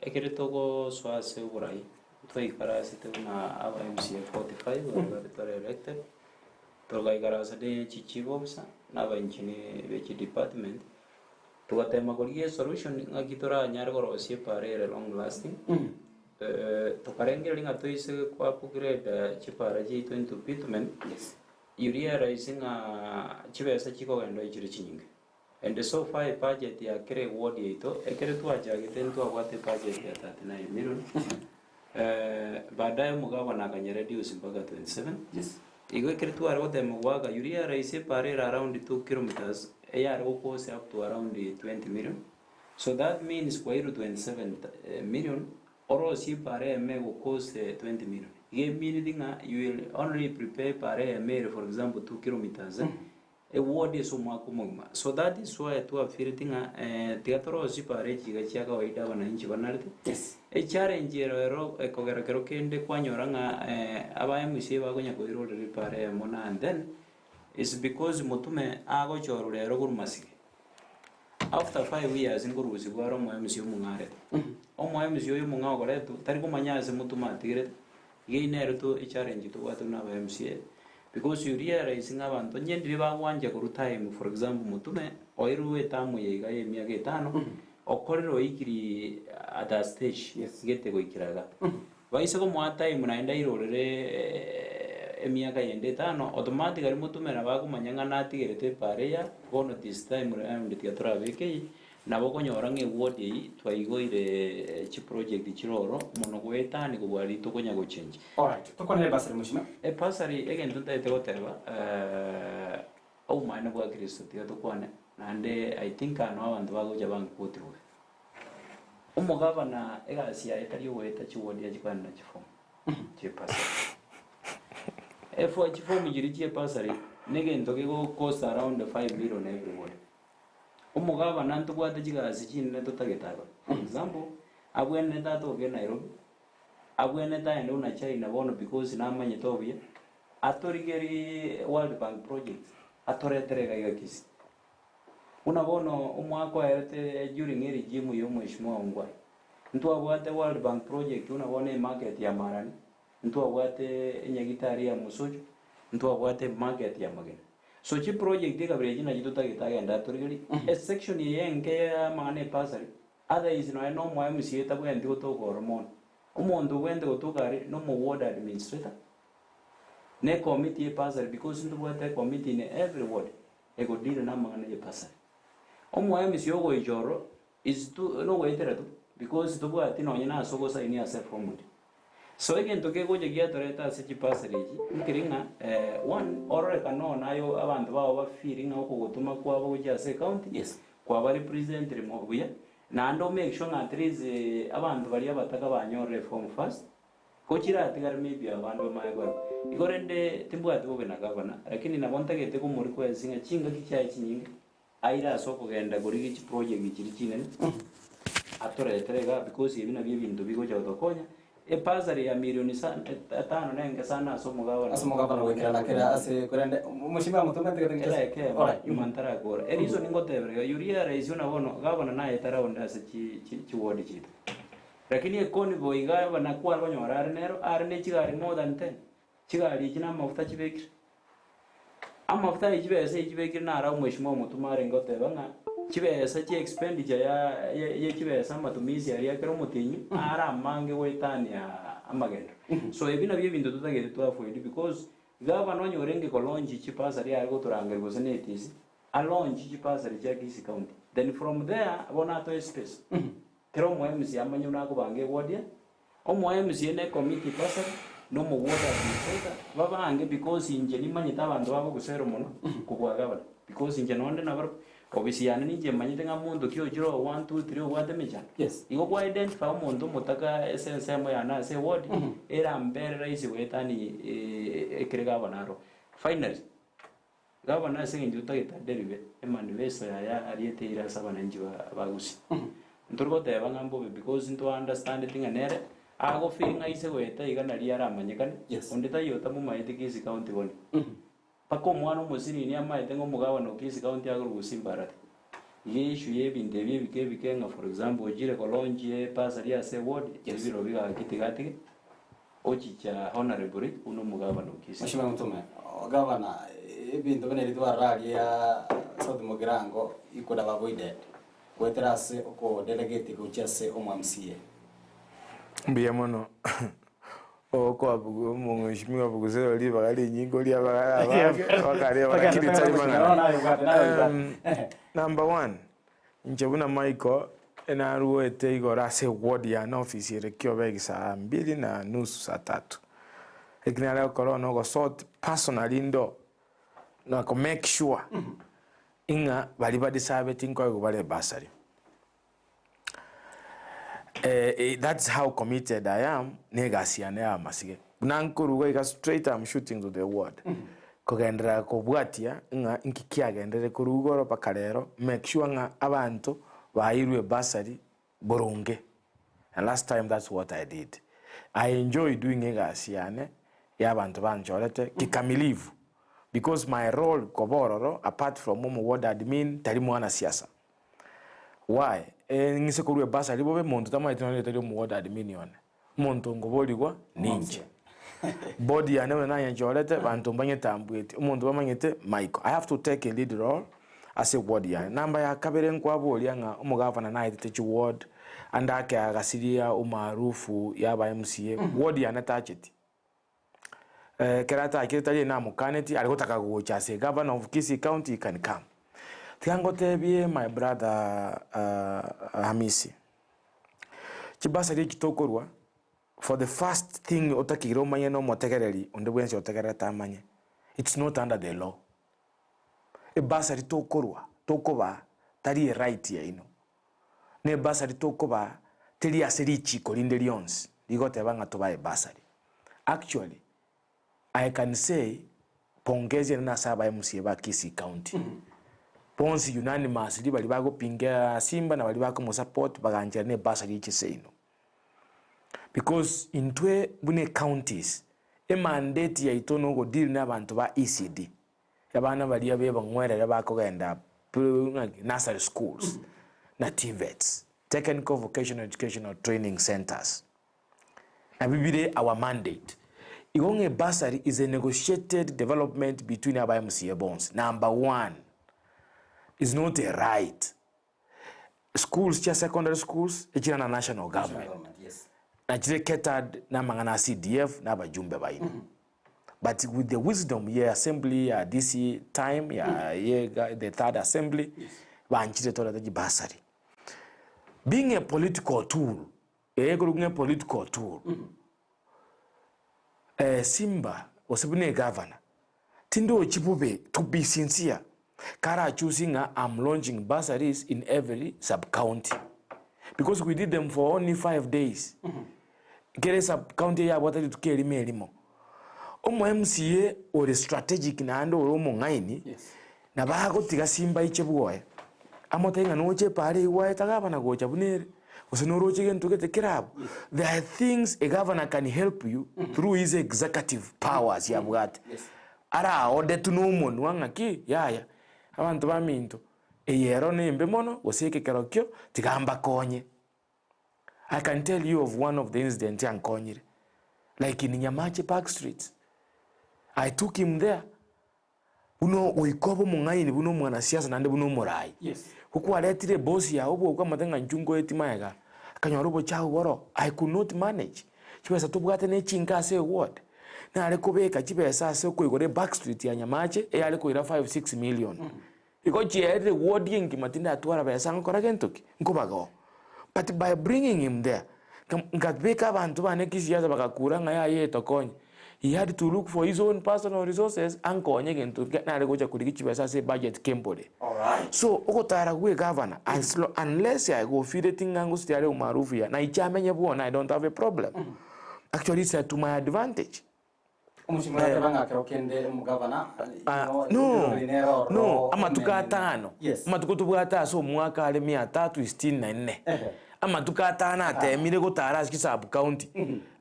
ekere togo swase urai toi karase tuna aba MCA 45 wala tore elected toga ikarase de chichibomsa na banchini bechi department tugatema kolie solution ngakitora nyargoro sie pare long lasting tokarenge linga toise kwa upgrade chipara jitu into bitumen urea rising chibesa chiko endo ichiri chinyinga and so far budget ya kere ward yeto ekere tuaja gitentu abwate budget ya 39 million baadaye mugabana akanyereduce mpaka 27 igo ekere tuare wote mwaga urea rising pare around 2 kilometers AR goes up to around 20 million, so that means kwa 27 million or si pare me will cost 20 million. Meaning you will only prepare pare me for example 2 kilometers. A ward is so that is why to have feeling teatro si pare chiga chiaka waida wananchi wanalete. Yes. A challenge ero ekogera kende kwa nyoranga aba MCA bagonya ko iro pare mona and then is because Motume ago chorure ero gur Masige. After 5 years nguru usigwaro mo MCA mungare. Omo MCA munga gore tu tari kumanyase Motuma tigre geinero to challenge to watu na MCA because you realize ngabantu nyendire bawanje ku time for example Motume oiruwe tamu yega yemyaka 5 okorero ikiri at a stage gete go ikiraga baise ko mo time naenda irorere emyaka yende 5 automatically Motume na bakumanyanga natigirete pareya bono this time around tiatora beke na bokonyora nge ward yi twayigoire chi project chiroro mono gwetani kubwari tokonya go change. All right, tokone basari mushima pasari again tuntaite goteba au maana kwa Kristo tiato kwane nande I think ano abantu bagoja bankutirwe umugabana egasi ya etari weta chiwodi ya chikwana chifo che pasari efo chifo mujiri che pasari negento go cost around 5 million everywhere. Umugaba nantu kwate chigasi chine totagetaba. For example, abwene tato ke Nairobi. Abwene ta endo na China bono because na manye tobia. Atorigeri World Bank project. Atoreterega iga Kisii. Una bono umwako erete during eri jimu yo mweshimwa ongwai. Ntu abwate World Bank project una bone market ya Marani. Ntu abwate nyagitari ya Musojo. Ntu abwate market ya Magena. So chi project dega brejina jituta gitagenda torigeri a section yenge mane pasari other is no mo MCA tabu ndi to hormone umuntu wende gutugari no mo ward administrator ne committee pasari because ndu wate committee ne every ward ego deal na mane pasari omo MCA go ijoro is to no wetera tu because to bwati no nyina sogo sa ini ase formed. So again to go to toreta se pasari nkiringa one order kanona ayo abantu bawo bafiringa ko gutuma kwa boja se county yes kwa bari president remobuya na ndo make sure at least abantu bari abataka banyo reform first ko kira atigar maybe abantu mayagwa igorende timbwate bobe na governor lakini nabonta gete ko muri kwesinga chinga kichai chinyinge aira soko genda gori gichi project gichiri chinene atoreterega because ibina bye bintu bigoja utokonya pasari ya milioni 5 nenge sana aso mugabana wekera kera ase kurende mushima Motume tegete ora imantara gora erizo ningoteberega yuria reisio na bono gabana na etara onda ase chi wodi chito lakini ekoni boiga bana kwa banyora nero arne chigari more than 10 chigari china mafuta chibekire amafuta chibekire na ara umweshimo Motume arengoteba nga chibesa chi expenditure ya chibesa matumizi yari yakero mutinyu ara mange wetani amagendo so ebina bye bintu tutagete twafuidi because governor onyorenge kolonji chipasari ari goturangere gosenetisi alonji chipasari cha Kisii county then from there bona to space kero MC amanyu nako bange wodia MC ne committee pasari no mo woda administrator babange because inje limanyita abantu babo Bogusero muno kubwa governor because inje nonde nabaro obisiyana nije manyite nga muntu kyo jiro 1 2 3 wade mecha yes igo kwa identify umuntu mutaka essence mo yana se word era mbere raisi wetani ekirega banaro finally gavana singi utagita derive emanweso ya ariete ira sabana njiwa bagusi nturgo teba ngambo because into understand thing anere ago finga ise weta igana riara amanyekane ondeta yota mu maite Kisii county boni pako mwana musiri ni amaite ngo mugabano Kisii county aguru gusimbarate yeshu yebinde bike nga for example ojire kolonji pasari ya se ward yebiro biga kitigati ochicha honorable uno mugabano Kisii mushima Motume gavana ibintu bene ritwarari ya South Mugirango ikoda bavoided weterase ko delegate ko chase MCA mbiya mono oko abugo mungishimiwa Bogusero liba gali nyingo lya bakari number 1 njebuna Michael enaruete igora se ward ya na office yere kyobegi saa 2 na nusu saa 3 ignara corona go sort personally ndo na ko make sure inga bali badisabe tinko go bale basari. That's how committed I am. Negasiane ya Masige. Nankuru wega straight I'm shooting to the word. Kogendera ko bwatia nga inkikia gendere kurugoro pakalero make sure nga abantu bairwe basari boronge. And last time that's what I did. I enjoy doing negasiane ya abantu banjolete kikamilivu because my role kobororo apart from mumu ward admin tali mwana siasa. Why? Ngise kurwe basa libobe muntu tamaitino tali mu ward admin yone. Muntu ngoboligwa ninje. Body ya newe na yanjolete bantu mbanyeta ambwete. Umuntu bamanyete Michael. I have to take a lead role as a ward ya. Namba ya kabere nkwabo lyanga umugavana na ite ward andake agasiria umarufu yaba MCA ward ya natacheti. Kerata akitali na mukaneti alikotaka kugocha se governor of Kisii county can come. Tiango tebie my brother Hamisi. Chibasa li kitokorwa for the first thing otakiro manye no motegereri ondebwense otegera tamanye. It's not under the law. E basa li tokorwa tokoba tali right ya ino. Ne basa li tokoba teli aseri chiko lindelions ligote banga toba e basa li. Actually I can say pongezi na saba MCA ba Kisii county. Ponsi unanimous li bali bago pinga Simba na bali bako mo support baganja ne basa li chiseino. Because in twe bune counties e mandate ya itono go deal na abantu ba ECD. Yabana bali yabe bangwera bako genda nursery schools na TVETs, technical vocational educational training centers. Na bibide our mandate. Igonge basari is a negotiated development between our MCA bonds. Number 1 is not a right. Schools, just secondary schools, it's na national government. Yes. Na catered na mangana CDF na bajumbe baina. But with the wisdom, assembly, DC time, the third assembly, banchite tola the basari. Being a political tool, a political tool. Simba was a governor. Tindo Chibube, to be sincere, Kara choosing I'm launching bursaries in every sub-county. Because we did them for only 5 days. Get a sub-county, what did you carry me anymore? omo MCA ore strategic na ando ore omo ngaini na bago tiga simba iche buoye amotenga noche pare iwaye tagaba na gocha bunere usinoroche gento gete kirabu. There are things a governor can help you through his executive powers ya bugate ara ode tunumo nwanga ki yaya abantu baminto eyero nembe mono oseke kerokyo tigamba konye. I can tell you of one of the incidents in Konyire, like in Nyamache Park Street. I took him there. Uno oikobo mungaini buno mwanasiasa nande buno morai. Yes. Huku aletire boss ya obo kwa matenga njungo etimaega. Kanyorobo chao woro. I could not manage. Chibesa tubugate ne chinga se ward. Na alekobeka chibesa se ko igore Back Street ya Nyamache e aleko ira 5-6 million. Iko chiere ward yengi matinda atwara besa ngora gentoki. Nkobago. But by bringing him there, Nkatbeka bantu bane kisiasa bakakura nga yaye tokonye. He had to look for his own personal resources and konye gento na regoja kulikichi besa se budget kembole. Alright. So okotara gwe governor unless I go feed it ngango stiare umarufu ya na ichamenye buona I don't have a problem. Actually it's to my advantage. No, ama tukatano. Ama tukutubugata so mwaka ale 364. Ama tukatana atemire gutara sikisa Abu County.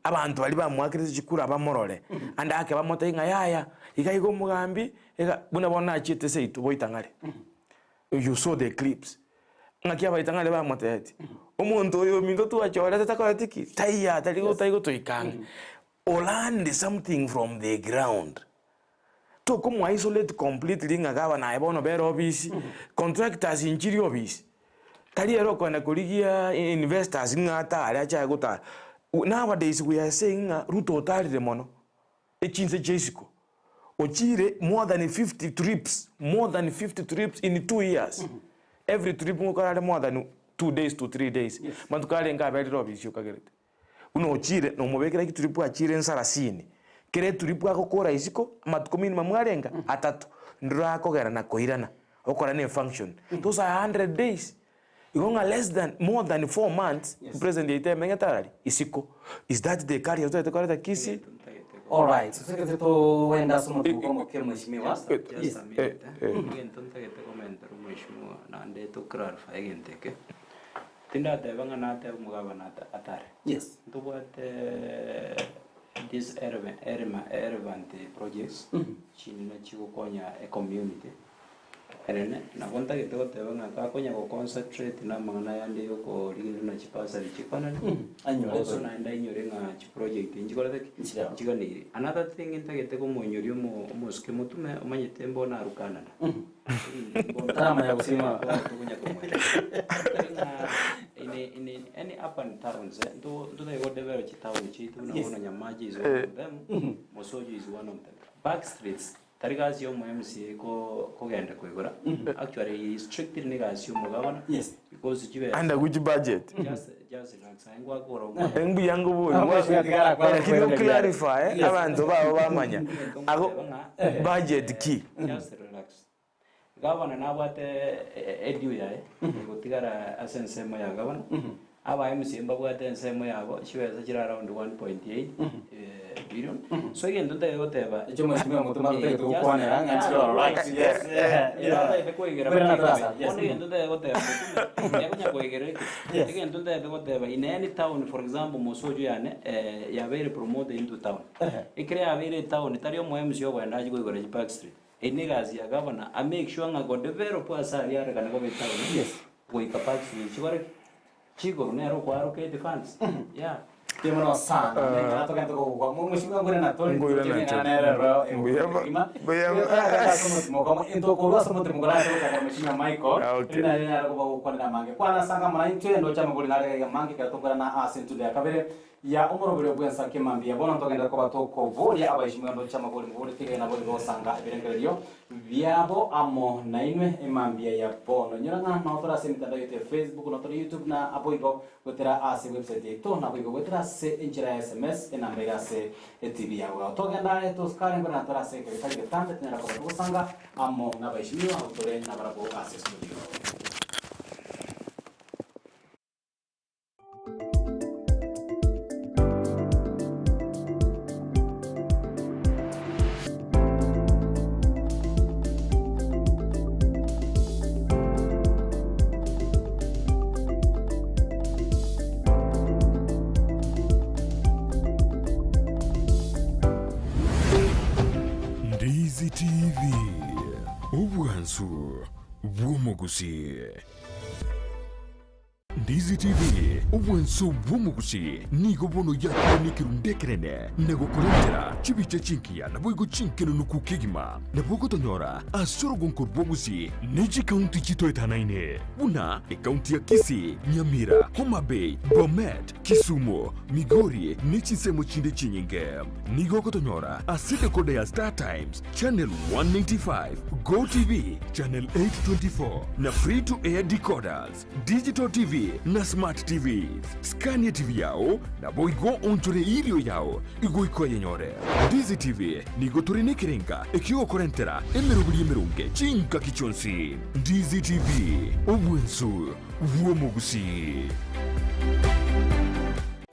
Abantu bali bamwakiriza chikura abamorore. Andake bamotenga yaya ikayigo mugambi eka bunabona achite seitu boitangale. You saw the clips. Ngakia baitangale bamotete. Omuntu oyo mindo tuachora tatakora tiki. Taiya taligo taigo toikange. Land something from the ground. To come isolate completely ngagawa na ebono bero obisi. Contractors in chiri obisi. Taliero kona kuligia investors ngata aliacha gota. Nowadays we are saying ruto tari de mono. Echinse jesiko. Ochire more than 50 trips in 2 years. Every trip ngokara more than 2 days to 3 days. Mantukale ngabeli robisi ukagerete. Uno ochire no mubekera kituripu achire nsarasini. Kere turipu akokora isiko matukomini mamwarenga atatu ndura kogera na koirana. Okora ne function. Those are 100 days. Igonga more than 4 months. President ite mengetarari isiko. Is that the carrier to the Kisii? All right. Sasa to wenda somo tukomo ke mheshimiwa. Yes. Ngento ntagete komenta mheshimiwa na ande to clarify ngenteke. Tinda tebanga na te mugabana atare. Yes. Tubate this relevant projects chini na chikokonya a community. Erene na konta gete tebanga ka konya ko concentrate na mangana yande yoko ligino na chipasa chikana anyo also na nda inyore nga chi project njikora chikani. Another thing intagete ko monyori mo ske Motume omanyete mbona arukana. Kama ya kusema kunya komoya. In any urban towns, do they go develop town chitu na ona Nyamaji is one of them, Mosoji is one of them. Back streets, tarigazi yo MCA ko genda kwegora. Actually strictly negazi yo mugabana. Yes. Because jibe under which budget? Just relax. Engwa goro. Engbu yangu bo. Can you clarify abantu babo bamanya? Ago budget key. Just relax. Governor nabate edu yae gotigara asensemo ya governor aba MC mbabwate ensemo yabo chiweza chira around 1.8 billion so again don't they whatever ejo mheshimiwa Motume tuteke tukwanera ngantiro right yes yeah bekwegera again don't they whatever yakunya kwegera again don't they whatever in any town for example Mosojo yane ya very promote into town ikrea very town tario mo MC yo kwenda kwegera Park Street enegazi ya governor I make sure nga go develop asali ya kana go betawo yes go capacity chibare chigo nero kwa rocket funds yeah Timono sana ndio toka ndiko kwa mheshimiwa ngore na toni na nero kama into kwa somo timogala kwa mheshimiwa Michael ina kwa na mange kwa sanga mara into ndo chama ngore na mange ka tokana na asentu ya kabere ya umurobere bwensa kimambia bona togenda ko batoko volia abashimwe ndo chama ngore ngore tige na boli bosanga birengerio viabo amo na inwe imambia ya bono nyiranga na otora se mitandao yote Facebook na YouTube na apoigo gotera ase website yetu na apoigo gotera se injira SMS na mbega se TV yawe togenda eto skari ngona tora se ke tagi tande tena ko bosanga amo na bashimwe autore na barabo ase studio. Obwensu bw'Omugusii. Ndizi TV obwensu bw'Omugusii nigo bono yakubonekerwa ndekerene negokorentera chibiche chinkia nabo igo chinkeno nukukigima nabo gotonyora asorogonko bw'Ogusii neji kaunti chitoetanaine buna ekaunti ya Kisii, Nyamira, Homa Bay, Bomet, Kisumu, Migori nechisemo chinde chinyinge nigo gotonyora aside kode ya Star Times channel 195, Go TV channel 824 na free to air decoders, digital TV na smart TVs. Scania TV yao na boigo onchore irio yao igo ikoye nyore. Ndizi TV nigo turine kirenga ekio korentera emerubuli emerunge chinka kichonsi. Ndizi TV obwensu bw'Omugusii.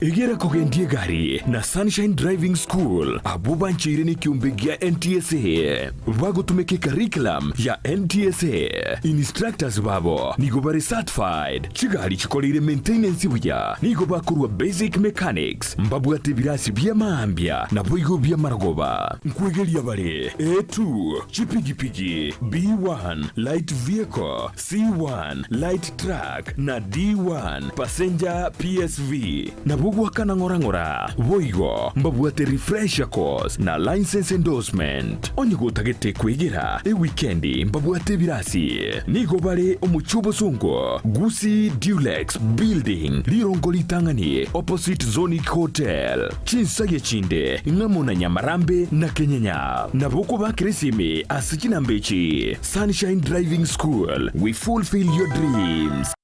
Egera kogendie gari na Sunshine Driving School abuba nchire ni kiumbegia NTSA wago tumeke curriculum ya NTSA instructors babo nigo bare certified chigari chikolire maintenance buya nigo bakurwa basic mechanics mbabu atebirasi bya maambia na boigo bya maragoba nkwegelia bare A2 chipigipigi B1 light vehicle C1 light truck na D1 passenger PSV na wakana ngora boigo mbabuate refresher course na license endorsement onyigo tagete kwegera weekendi mbabuate birasi nigo bare omuchubo sungo Gusii Dulux building lirongoli tangani opposite Zonic Hotel chinsaye chinde ngamona Nyamarambe na Kenyanya na boko bakresime asikina mbechi. Sunshine Driving School, we fulfill your dreams.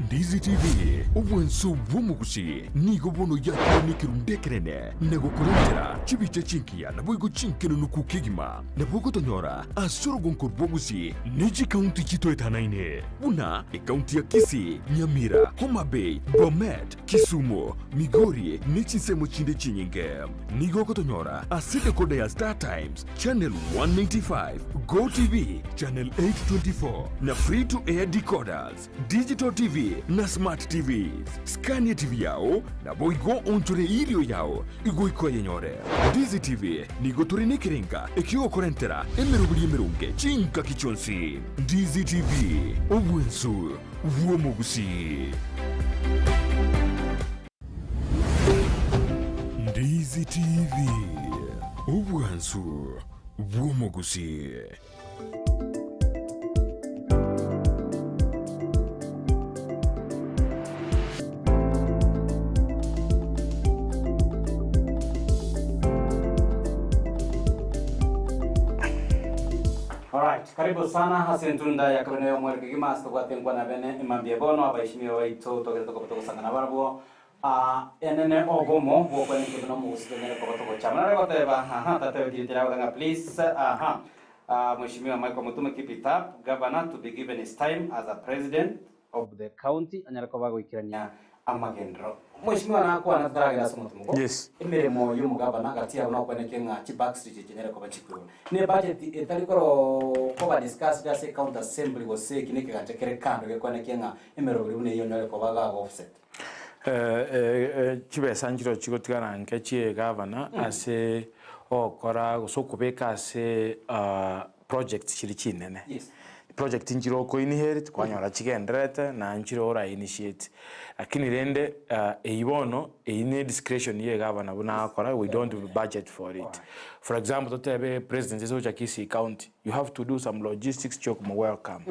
Ndizi TV obwensu bw'Omugusii nigo bono yakubonekerwa ndekerene negokorentera chibiche chinkia nabo igo chinkeno nukukigima nabo gotonyora asorogonko bw'Ogusii neji kaunti chitoetanaine buna ekaunti ya Kisii, Nyamira, Homa Bay, Bomet, Kisumu, Migori nechisemo chinde chinyinge nigo gotonyora aside kode ya Star Times channel 195, Go TV channel 824 na free to air decoders, digital TV na smart TVs. Scania TV yao na boigo onchore irio yao igo ikoye nyore. Ndizi TV nigo turine kirenga ekio korentera emerubuli emerunge chinka kichonsi. Ndizi TV obwensu bw'Omugusii. Ndizi TV obwensu bw'Omugusii. Alright, karibu sana hasentunda ya kabene yo mwere kigima astogwate nkwana bene imambie bono abaishimiye waito togere toko sangana barabo enene ogomo boko ni kibino musikene toko chamana rego teba tate ditira wadanga please mheshimiwa Michael Motume keep it up. Governor to be given his time as a president of the county anyarako bago ikirania amagendro mheshimiwa na kwa nataragira somotumo yes emiremo y'umugabana gati ya no kweneke nga chibackstreet genereko bachikuru ne budget etalikoro ko discuss ya se county assembly go se kineke gatekere kando ge kweneke nga emero buri une yonyore ko baga offset chibe sanjiro chigotigana nke chie governor ase okora gusokubeka ase project chiri chinene yes project njiro ko inherit kwanyora chigenderete na njiro ora initiate lakini rende eibono eine discretion ye governor buna akora we don't budget for it. For example totebe president zo cha Kisii county you have to do some logistics chok mo welcome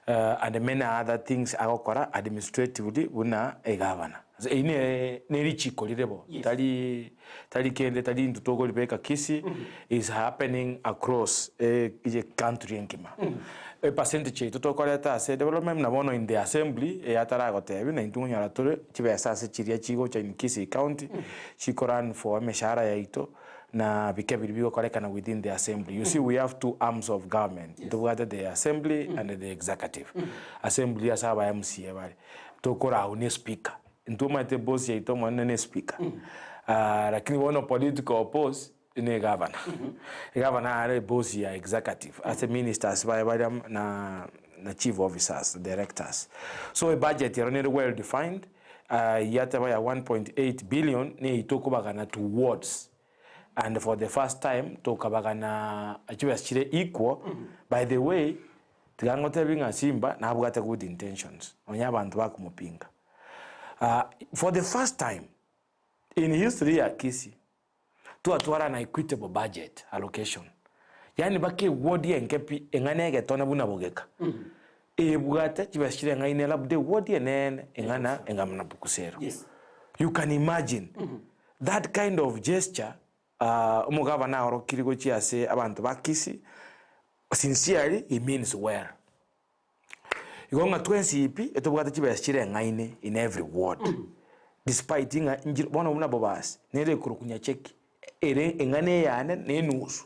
and many other things akora administratively buna e governor ine nerichi kolirebo tali kende tali ndutogo libeka Kisii is happening across the country nkima a percentage to koleta se development na bono in the assembly atara gotebi na intunyo la tore chibesa se chiria chigo cha Kisii county chikoran for meshara ya ito na bikebiri bigo kolekana within the assembly. You see we have two arms of government, the assembly and the executive. Assembly asaba MCA bali to kora une speaker ntuma te boss ya ito mwana speaker lakini wono political oppose ne governor governor are boss ya executive as a ministers by na chief officers directors. So a budget is really well defined yata ya 1.8 billion ni itoko bagana towards and for the first time toka bagana achieve equal by the way tigangote binga Simba na abwate good intentions onya abantu bakumupinga. For the first time in history ya Kisii tuatwara na equitable budget allocation. Yani bake ward ya nkepi enganege tona buna bogeka. Ebwate chibashire ngaine labde ward ya nene engana engamna Bogusero. Yes. You can imagine that kind of gesture umugaba na orokiri go chiase abantu bakisi sincerely it means well. Igonga twensipi etobwate chibashire ngaine in every ward. Despite inga injir bona una bobas nere kurukunya cheki ere engane yane nenusu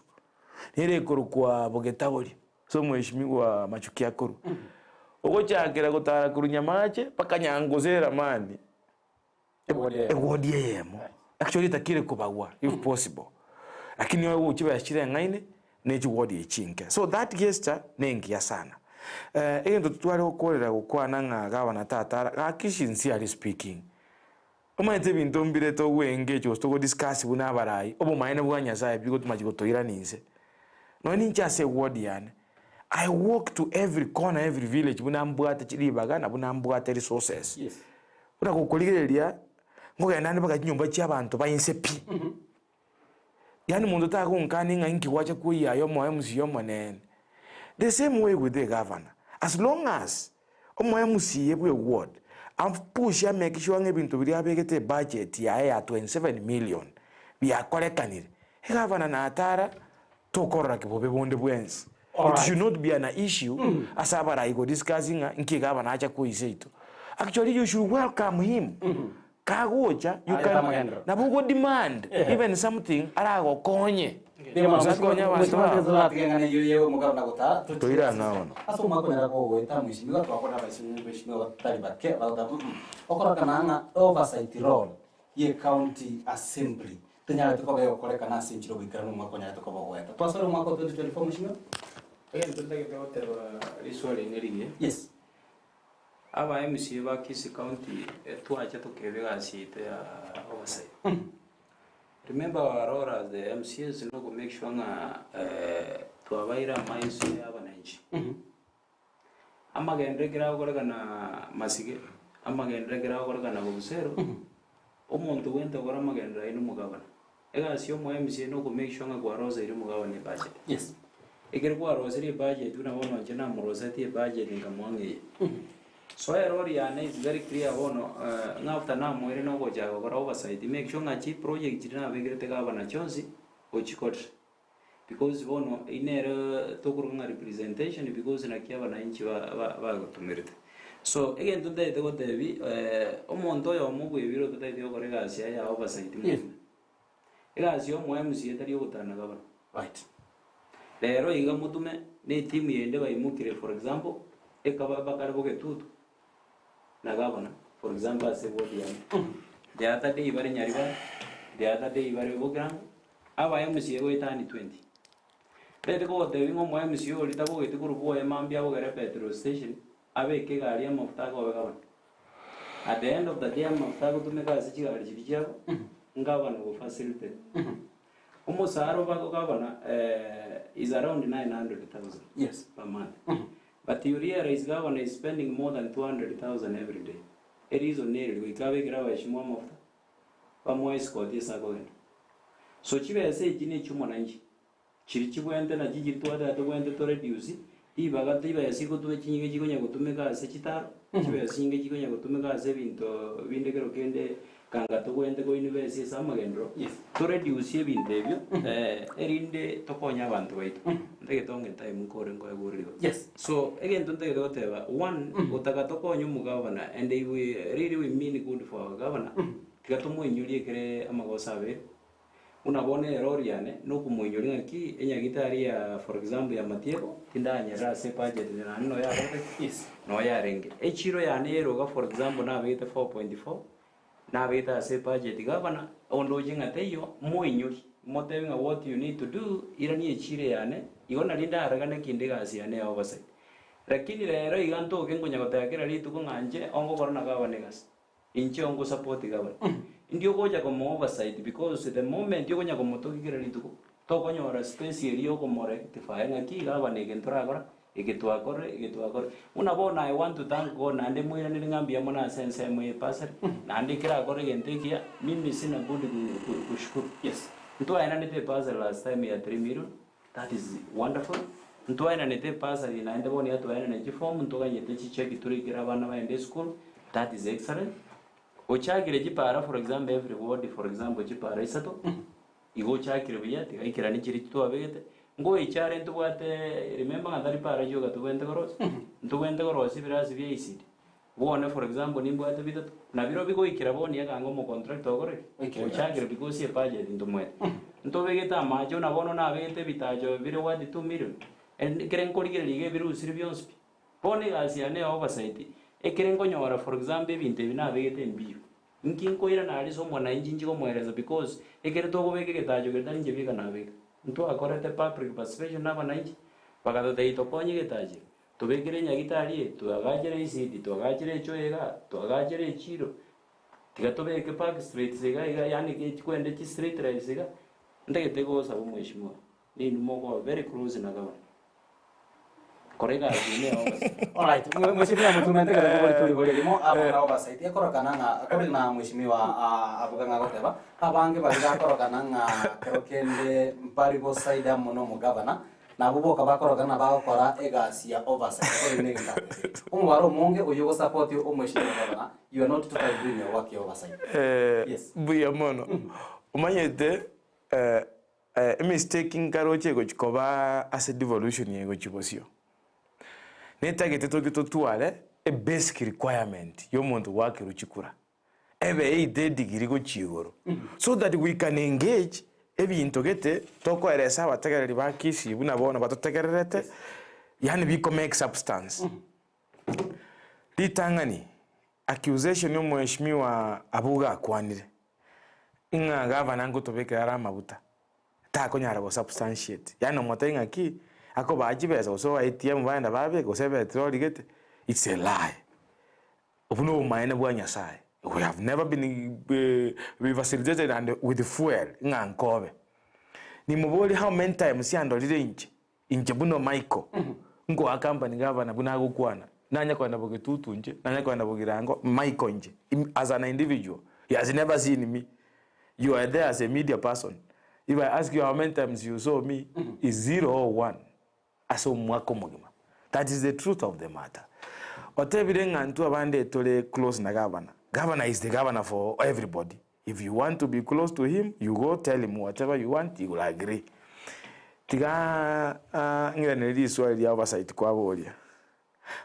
nere kurukwa bogetawoli so mheshimiwa machukia kuru ogo chakera gutara kurunya mache pakanyangozera mani egwodie yemo actually takire kubagwa if possible lakini wewe uchibashire ngaine nechi wodi ichinke so that gesture nengia sana egendo tutware okorera gukwana ngaga bana tatara akishinsi ali speaking omaite bintu mbire to wenge cyo to discuss buna barai obo maine bwanya sai bigo tumajigo toira ninse no ni ncha se word yani I walk to every corner every village buna mbwate chiribaga na buna mbwate resources yes buna kukuligereria ngogenda ne baka nyumba chi abantu bayinse pi yani mundu ta kunkani nganki wacha kuya yo mo MC yo monene the same way with the governor as long as omo MC ebwe ward and push ya make sure ngebintu biri abegete budget ya 27 million biya korekanire governor na atara tokorra kibobe bonde bwensi it should not be an issue asabara I go discussing nke governor acha kuiseito actually you should welcome him kagocha you can na bugo demand even something arago konye Konya basta ngane yoyo mugabana gota toira naona aso makonera ko wenta mwishimiwa twakora mwishimiwa talibake bauda okora kananga oversight role ye county assembly tenya tukobe okoreka na sinchiro bikara no makonya tukobo weta twasoro mwako 2024 mwishimiwa tutake peotera riswali neriye yes aba MC ba Kisii county tuacha tukebega site ya oversight. Remember our role as the MCs no go make sure nga tuabaira maiso ya bananchi. Amagendrekera okoreka na Masige, amagendrekera okoreka na Bogusero. Omuntu wente okora amagendera ino mugabana. Ega sio mo MC no go make sure nga kwa roza iri mugabana budget. Yes. Egere kwa roza iri budget una wono jena mo roza ti budget ngamwange. So error ya is very clear wono ngafta na mwere no go jago kora oversight make sure nga chi project jina begerete ga bana chonzi ochikot because wono inere tokuru nga representation because na kia bana inchi ba gutumirite so again today the go devi omonto yo mugo ibiro today yo korega sia ya oversight ega sio mo MC etari gutana ga bana right lero iga Motume ne team yende ba imukire for example ekaba bakara bogetutu na governor for example say what the other day ibare nyariba the other day ibare bogram aba MC go itani 20 lete ko de wingo mo MC o litabo gete ko rubo emambia bo gere petrol station abe ke gari ya mafuta ko governor at the end of the day mafuta ko tumeka asichi gari chibija ngabana go facilitate umusaro ba ko governor is around 900,000 yes per month. But you realize governor is spending more than 200,000 every day. It is on nearly we can make our shimom of Pamois Scottis again. So Chiva say Gini Chumonanji. Chirichibuente and Gigi to other went to reduce it. Ibagativa Sigo to a Chingigo to make a sechitar, Chiva singing to make a saving to Windegar Kende, Kangato and the go university some again, yes. To reduce him in debut, Erinde Toponya want to wait. They don't get time yes. So again, don't take whatever. One, Otakatoko New Governor, and they will really mean good for our governor. Katomo in Yulia Amagosave. Una bone erroriane, no como Yulinaki, Enya Gitaria, for example, Yamatiego, Tindanya, Rase Paget, and no yes. No yaring. Echiro Yanero, for example, Navita 4.4. Navita se budget governor, on lodging at you, more in you, more telling what you need to do, Irani Chiriane, you want to lead a Ragana Kindegas and oversight. Rakini Reganto Gengoyaka to go anje, Ongo Corona Gavanegas. In Chongo support the government. In the Ogojacomo oversight, because at the moment you're going to talk on your space, you're more rectifying a key Gavanek and Tragra, igitwakore unabona. I want to thank God nande mwira nilingambia mona sense mwe pastor nande kira kore gentekia mimi sina budi kushukuru. Yes, mtu aina nite pastor last time ya 3 million, that is wonderful. Mtu aina nite pastor inaenda boni atu aina na form mtu kanye techi check turi kira bana baende school, that is excellent. Ochagire jipara for example every word for example jipara isato igo chakire biyati ikira ni chiri tu abegete ngo ichare ntubwate remember ngandari para yoga tubende goros birasi byeisidi wone for example nimbwate bitatu na biro bigo ikira boni yakango mu contract ogore ochagire because ye budget ntumwe ntobegeta majo na bono na begete bitajo bire wadi 2 million and keren korigere lige biru sirbions boni gasiane oversight ekerengo nyora for example ibintu binabegete mbiyo nkinko ira nali so mwana injinji ko mwereza because ekere to gobeke getajo getani nje bika nabeka nto akorete public participation naba naiji bagado deito konye getaje tubekere nyagitari tuagajere isidi tuagajere choega tuagajere chiro tiga tobeke park street siga yani ke kwende chi street rail siga ndegete go sabo mweshimwa ni numogo very close na gaba korega azine oversight. Alright, mheshimiwa Motume ndekere ko tuli gole limo abanga oversight yakoroka nga akori na mheshimiwa Abuga ngagoteba abange baliga koroka nga kerokende mpari bo side muno mu governor na buboka bakoroka na bakora egasi ya oversight ko ne ngata umwaro munge uyo support yo mheshimiwa governor, you are not totally doing your work oversight. Yes, buya mono umanyete mistaking karoche go chikoba as a devolution yego chibosio netagete to tuale a basic requirement yomuntu wake ruchikura ebe ide degree go chigoro so that we can engage ebintu gete toko eresa abategereri ba Kisii bunabona batotegererete yani biko make substance litangani accusation yo mheshimiwa Abuga akwanire inga gavana ngo tobeke ara mabuta ta konyara go substantiate yani motenga ki ako bajibeza so ATM baenda babe go sebe petrol gete, it's a lie obuno maene bwanya sai. We have never been we facilitated and with the fuel nga nkobe ni muboli how many times yando lirenje inje buno Michael ngo akambani gavana buna gukwana nanya kwanda bogetutu nje nanya kwanda bogirango Michael nje as an individual he has never seen me. You are there as a media person. If I ask you how many times you saw me, is 0 or 1. Aso mwako mugima. That is the truth of the matter. Whatever ngantu abande tole close na governor. Governor is the governor for everybody. If you want to be close to him, you go tell him whatever you want, he will agree. Tiga ngira neli swali ya oversight kwa bolia.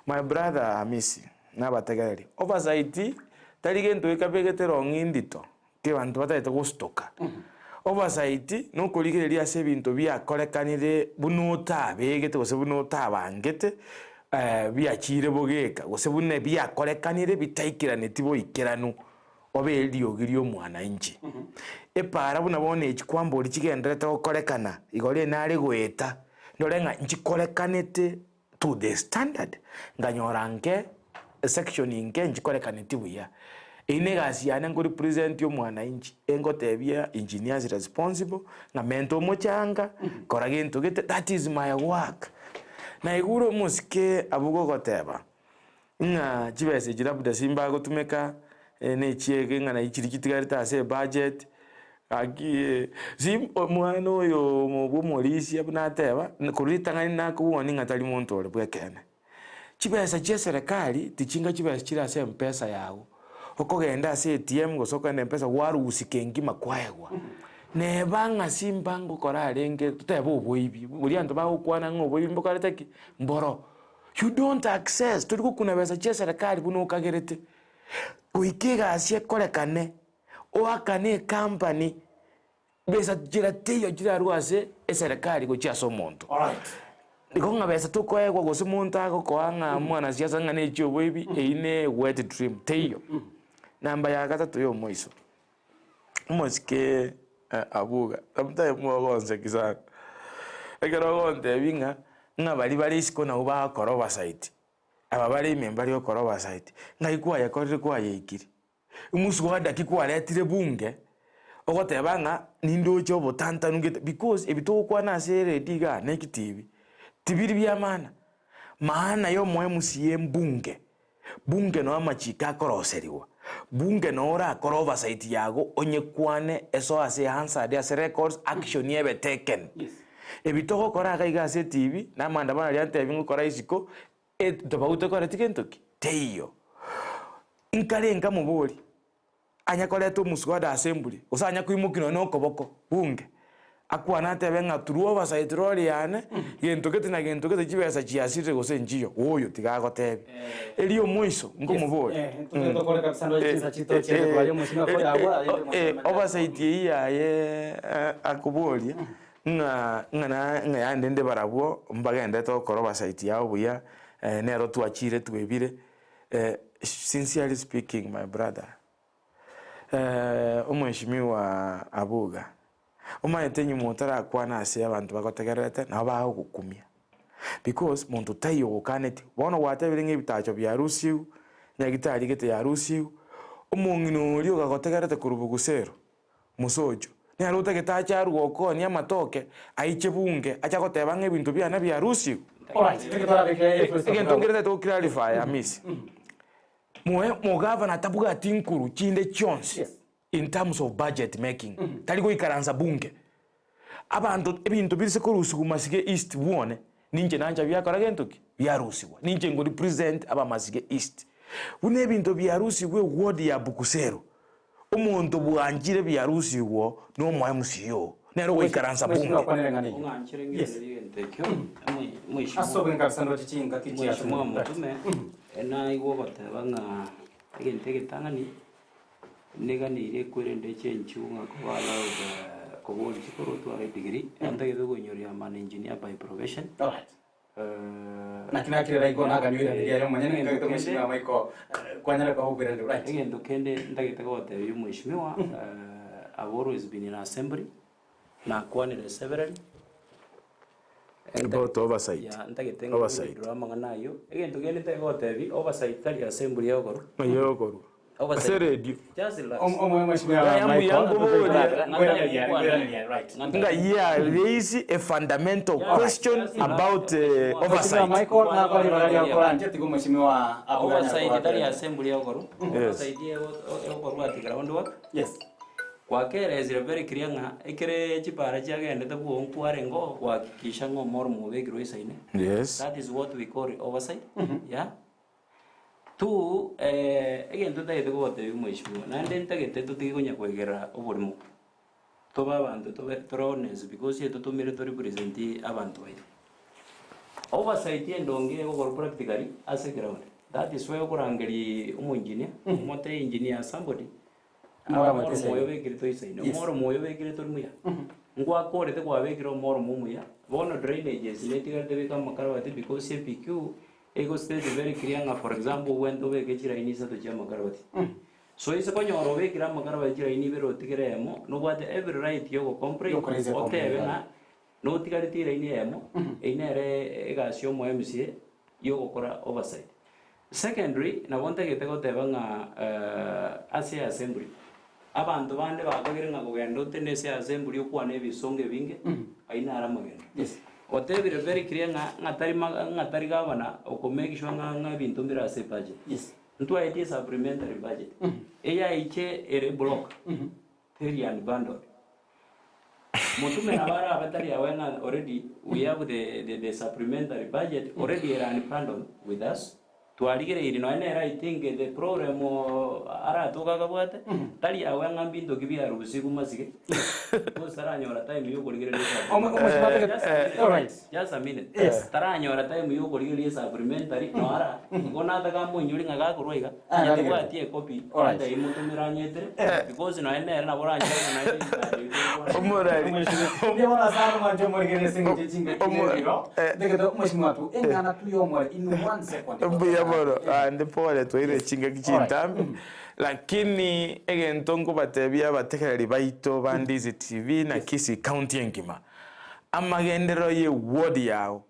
My brother Amisi nabategereri. Oversight taligento ekabegete rongindito. Ke bantu bataita gustoka. Oversight no kuligereria se bintu bya kolekanire bunuta begete gose bunuta bangete byakire bogeka gose bunne bya kolekanire bitaikirane tibo ikeranu obelio girio mwana inji epara bunabone ekikwambo oli kigenderete okolekana igole nali gweta ndolenga nkikolekanete to the standard nganyorange section inge nkikolekanete buya inegasi yana ngo represent yo mwana inji engotebia engineers responsible na mento mochanga koragento gete, that is my work. Na iguro musike Abuga goteba nga chibese jirabuda simba gotumeka ne chiege nga na ichirikitigarita ase budget aki sim mwana yo mubumolisi abunateba kuritangani nakuwoni ngatali muntu ole bwekene chibese che serikali tichinga chibese chira ase mpesa yawo okogenda ase ATM gosoka ne mpesa waru usikengi makwayagwa ne banga simbango korarenge tutebo boibi buri anto ba ukwana ngo boibi mbokareteki mboro you don't access turi kuna besa che serikali buno kagerete kuikiga asie kolekane o akane company besa jirateyo jiraruase serikali go chia somonto. All right, nikonga besa tukoegwa gose muntu agokoanga mwana siasa ngane chyo boibi eine wet dream teyo namba ya gatatu yo moiso moske Abuga amtaye mwogonze kisana ekerogonte binga nga bali isiko na uba koroba site aba bali membali okoroba site ngaikwa yakorire kwa yekiri umusu wada kikwa letire bunge ogotebanga nindo cyo botanta nungete because ebitokwa na sere diga negative tibiri byamana maana yo mo MCA bunge no amachika koroseriwa bunge no ora korova site yago onye kwane eso ase answer as records action yebe taken ebitoko kora kaiga ase TV na mandamana liante bingu kora isiko tobauto kora tikentoki teyo inkalenga mubuli anya kora to muswada assembly usanya kuimukino no koboko bunge akwana atebe ngaturu oversight role yane gentokete na gentokete chibesa chiasire gose njiyo oyo tigagotebe elio mwiso ngomubole tutokore kabisa ndo chinza chito chende kwa yo mheshimiwa kwa agwa oversight yaye akubolia nga yande nde barabwo mbagende to koro oversight yawo buya nero tuachire twebire sincerely speaking my brother umheshimiwa Abuga umayetenye mutara kwana ase abantu bagotegerete na baho gukumia because muntu tayo gukaneti bono watebire ngibitacho bya Rusiu nyagitari gete ya Rusiu umungino uri ugagotegerete ku Bogusero musojo ni aruta gitacha ruoko ni amatoke aiche bunge acha goteba ngibintu bya na bya Rusiu ngentongere to clarify amisi mu governor tabuga tinkuru chinde chonse in terms of budget making taliko ikaranza bunge abantu ebintu bise ko Rusiu Masige East wone ninje nanja byakora gentuki bya Rusiu ninje ngo represent aba Masige East une ebintu bya Rusiu we ward ya Bogusero umuntu bwanjire bya Rusiu wo no mu MCO nero we ikaranza bunge unganchire ngire ntekyo asobe ngabisando chichinga kichya Motume ena iwo batabanga egentege tangani neganire kwirende chenchunga kubala kuboli chikoro tware degree andage gonyori ama engineer by profession na kinakira iko naga nyuri ya manyene ngito mheshimiwa maiko kwanyara kwa ubirende right egendo kende ndagite gote uyu mheshimiwa aboro has been in assembly na kwanire several about oversight ya ndagite ngoro manganayo egendo kende tegote bi oversight tali assembly yogoro radio raise a fundamental question about oversight. Oversight tali assembly yogoro oversight yogoro ati ground work yes kwakere is very clear nga ekere chipara chagende tabu onkwarengo kwakisha ngo mor mubegiro isaine yes that is what we call oversight yeah tu again tutagete gote mheshimiwa nande ntagete tutigonya kwegera oburimo toba abantu tobe because yeto tumire to represent abantu bayi oversight endonge go practically as a ground that is why kurangeri engineer mote engineer somebody moyo begire to isaino moyo begire to muya ngwa korete kwa begire muya bono drainages netigarte beka makarabati because PQ ego state very clear nga for example when to be kechira inisa to chama karabati so isa konyo robe kira makarabati chira ini bero tigeremo no what every right yo compre otebe na no tigari tira ini emo inere egasio mo MCA yo gukora oversight secondary na wonte getego teba nga asia assembly abantu bande bakagire nga kugendo tene sia assembly okwane bisonge binge aina ara magendo yes otebire very clear ngatari gavana okomeki shwanga ngabintu mbira se budget yes ntu idea supplementary budget eya iche ere block theory and bundle Motume na bara abatari awenga already we have the supplementary budget already and bundle with us tualigere iri no ene I think the problem ara toka kabwate tali awenga mbindo kibya Rusiu Masige ko saranyora time yo koligere all right just a minute yes taranyora time yo koligere supplementary no ara ngona daga munyuri ngaga kuroiga yatwatie copy anda imutumiranyete because no ene na boranya na omorali ndio wana sana manje morigere singo chinga kiro dekedo mheshimiwa tu engana tu yo more in 1 second and poletoire chinga kichitambi lakini egentongo batebia batekereri baito ba Ndizi TV na Kisii County engima amagendero ye ward yao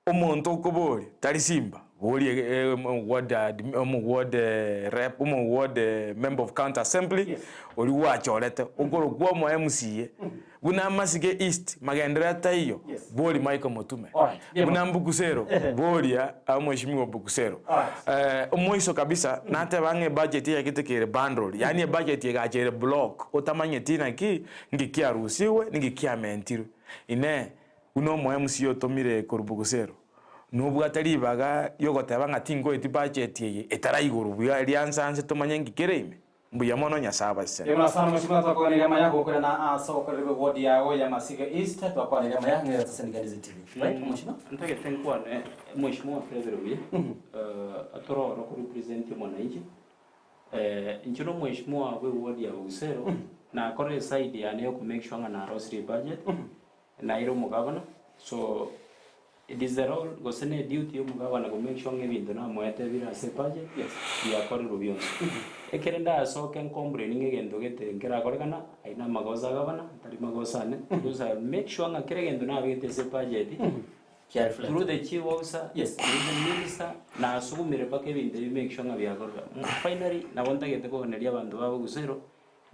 omuntu kubori tali simba bori ward rep ward member of county assembly oli wachorete ogoro gwo mo MCA buna Masige East magendera tayo boli Michael Motume buna Bogusero boli ya mheshimiwa Bogusero omoiso kabisa na hata bange budget ya kitekere bundle yani budget ya gachere block otamanye tina ki ngikia rusiwe ngikia mentiro ine uno mo MCO tomire ko Bogusero nubu atari baga yogoteba ngatingo eti budget ye etara iguru bya liansanse tomanye ngikireme mbuya mono nyasaba se yema sana mheshimiwa twakwani nyama yako kuna na aso kwa ile ward yao ya Masige East twakwani nyama yako ya Sasa Ndizi TV right mheshimiwa ntake thankwa mheshimiwa president atoro ro represent mwananchi nchino mheshimiwa we ward ya Bogusero na kore side ya ne ku make sure na rosary budget na iro mugabana so it is the role gosene duty mugabana ku make sure ngebintu na mwete bira se budget ya kore rubionse ekerenda asoke complaining egendo gete ngera korekana aina magoza gabana tari magoza ne because I make sure nga keregendo na bigete se budget through the chief officer the minister na asugumire pake binde make sure nga byakorwa finally na bonta gete ko neria bantu babo Bogusero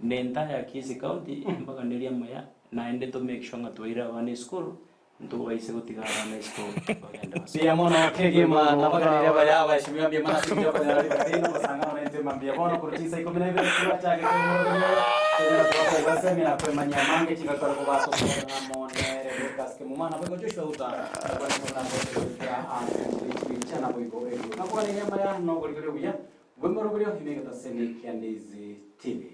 nenta ya Kisii county mpaka neria maya na ende to make sure nga toira one school nto waise gutigara na school pia mono kege ma na bagaria baya bashimia bia mana sinja kwa nari kadina basanga na ente mambia mono kurtisa iko bila bila kwa chake kwa mono kwa sema na kwa manyamange chika kwa kwa baso na mone kaske mumana kwa joshua uta kwa na kwa chana kwa iko na kwa nyama ya no kwa ile uya wemero kwa himega taseni Ndizi TV.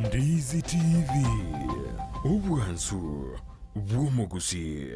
Ndizi TV, ubuhansu bw'Umugusii.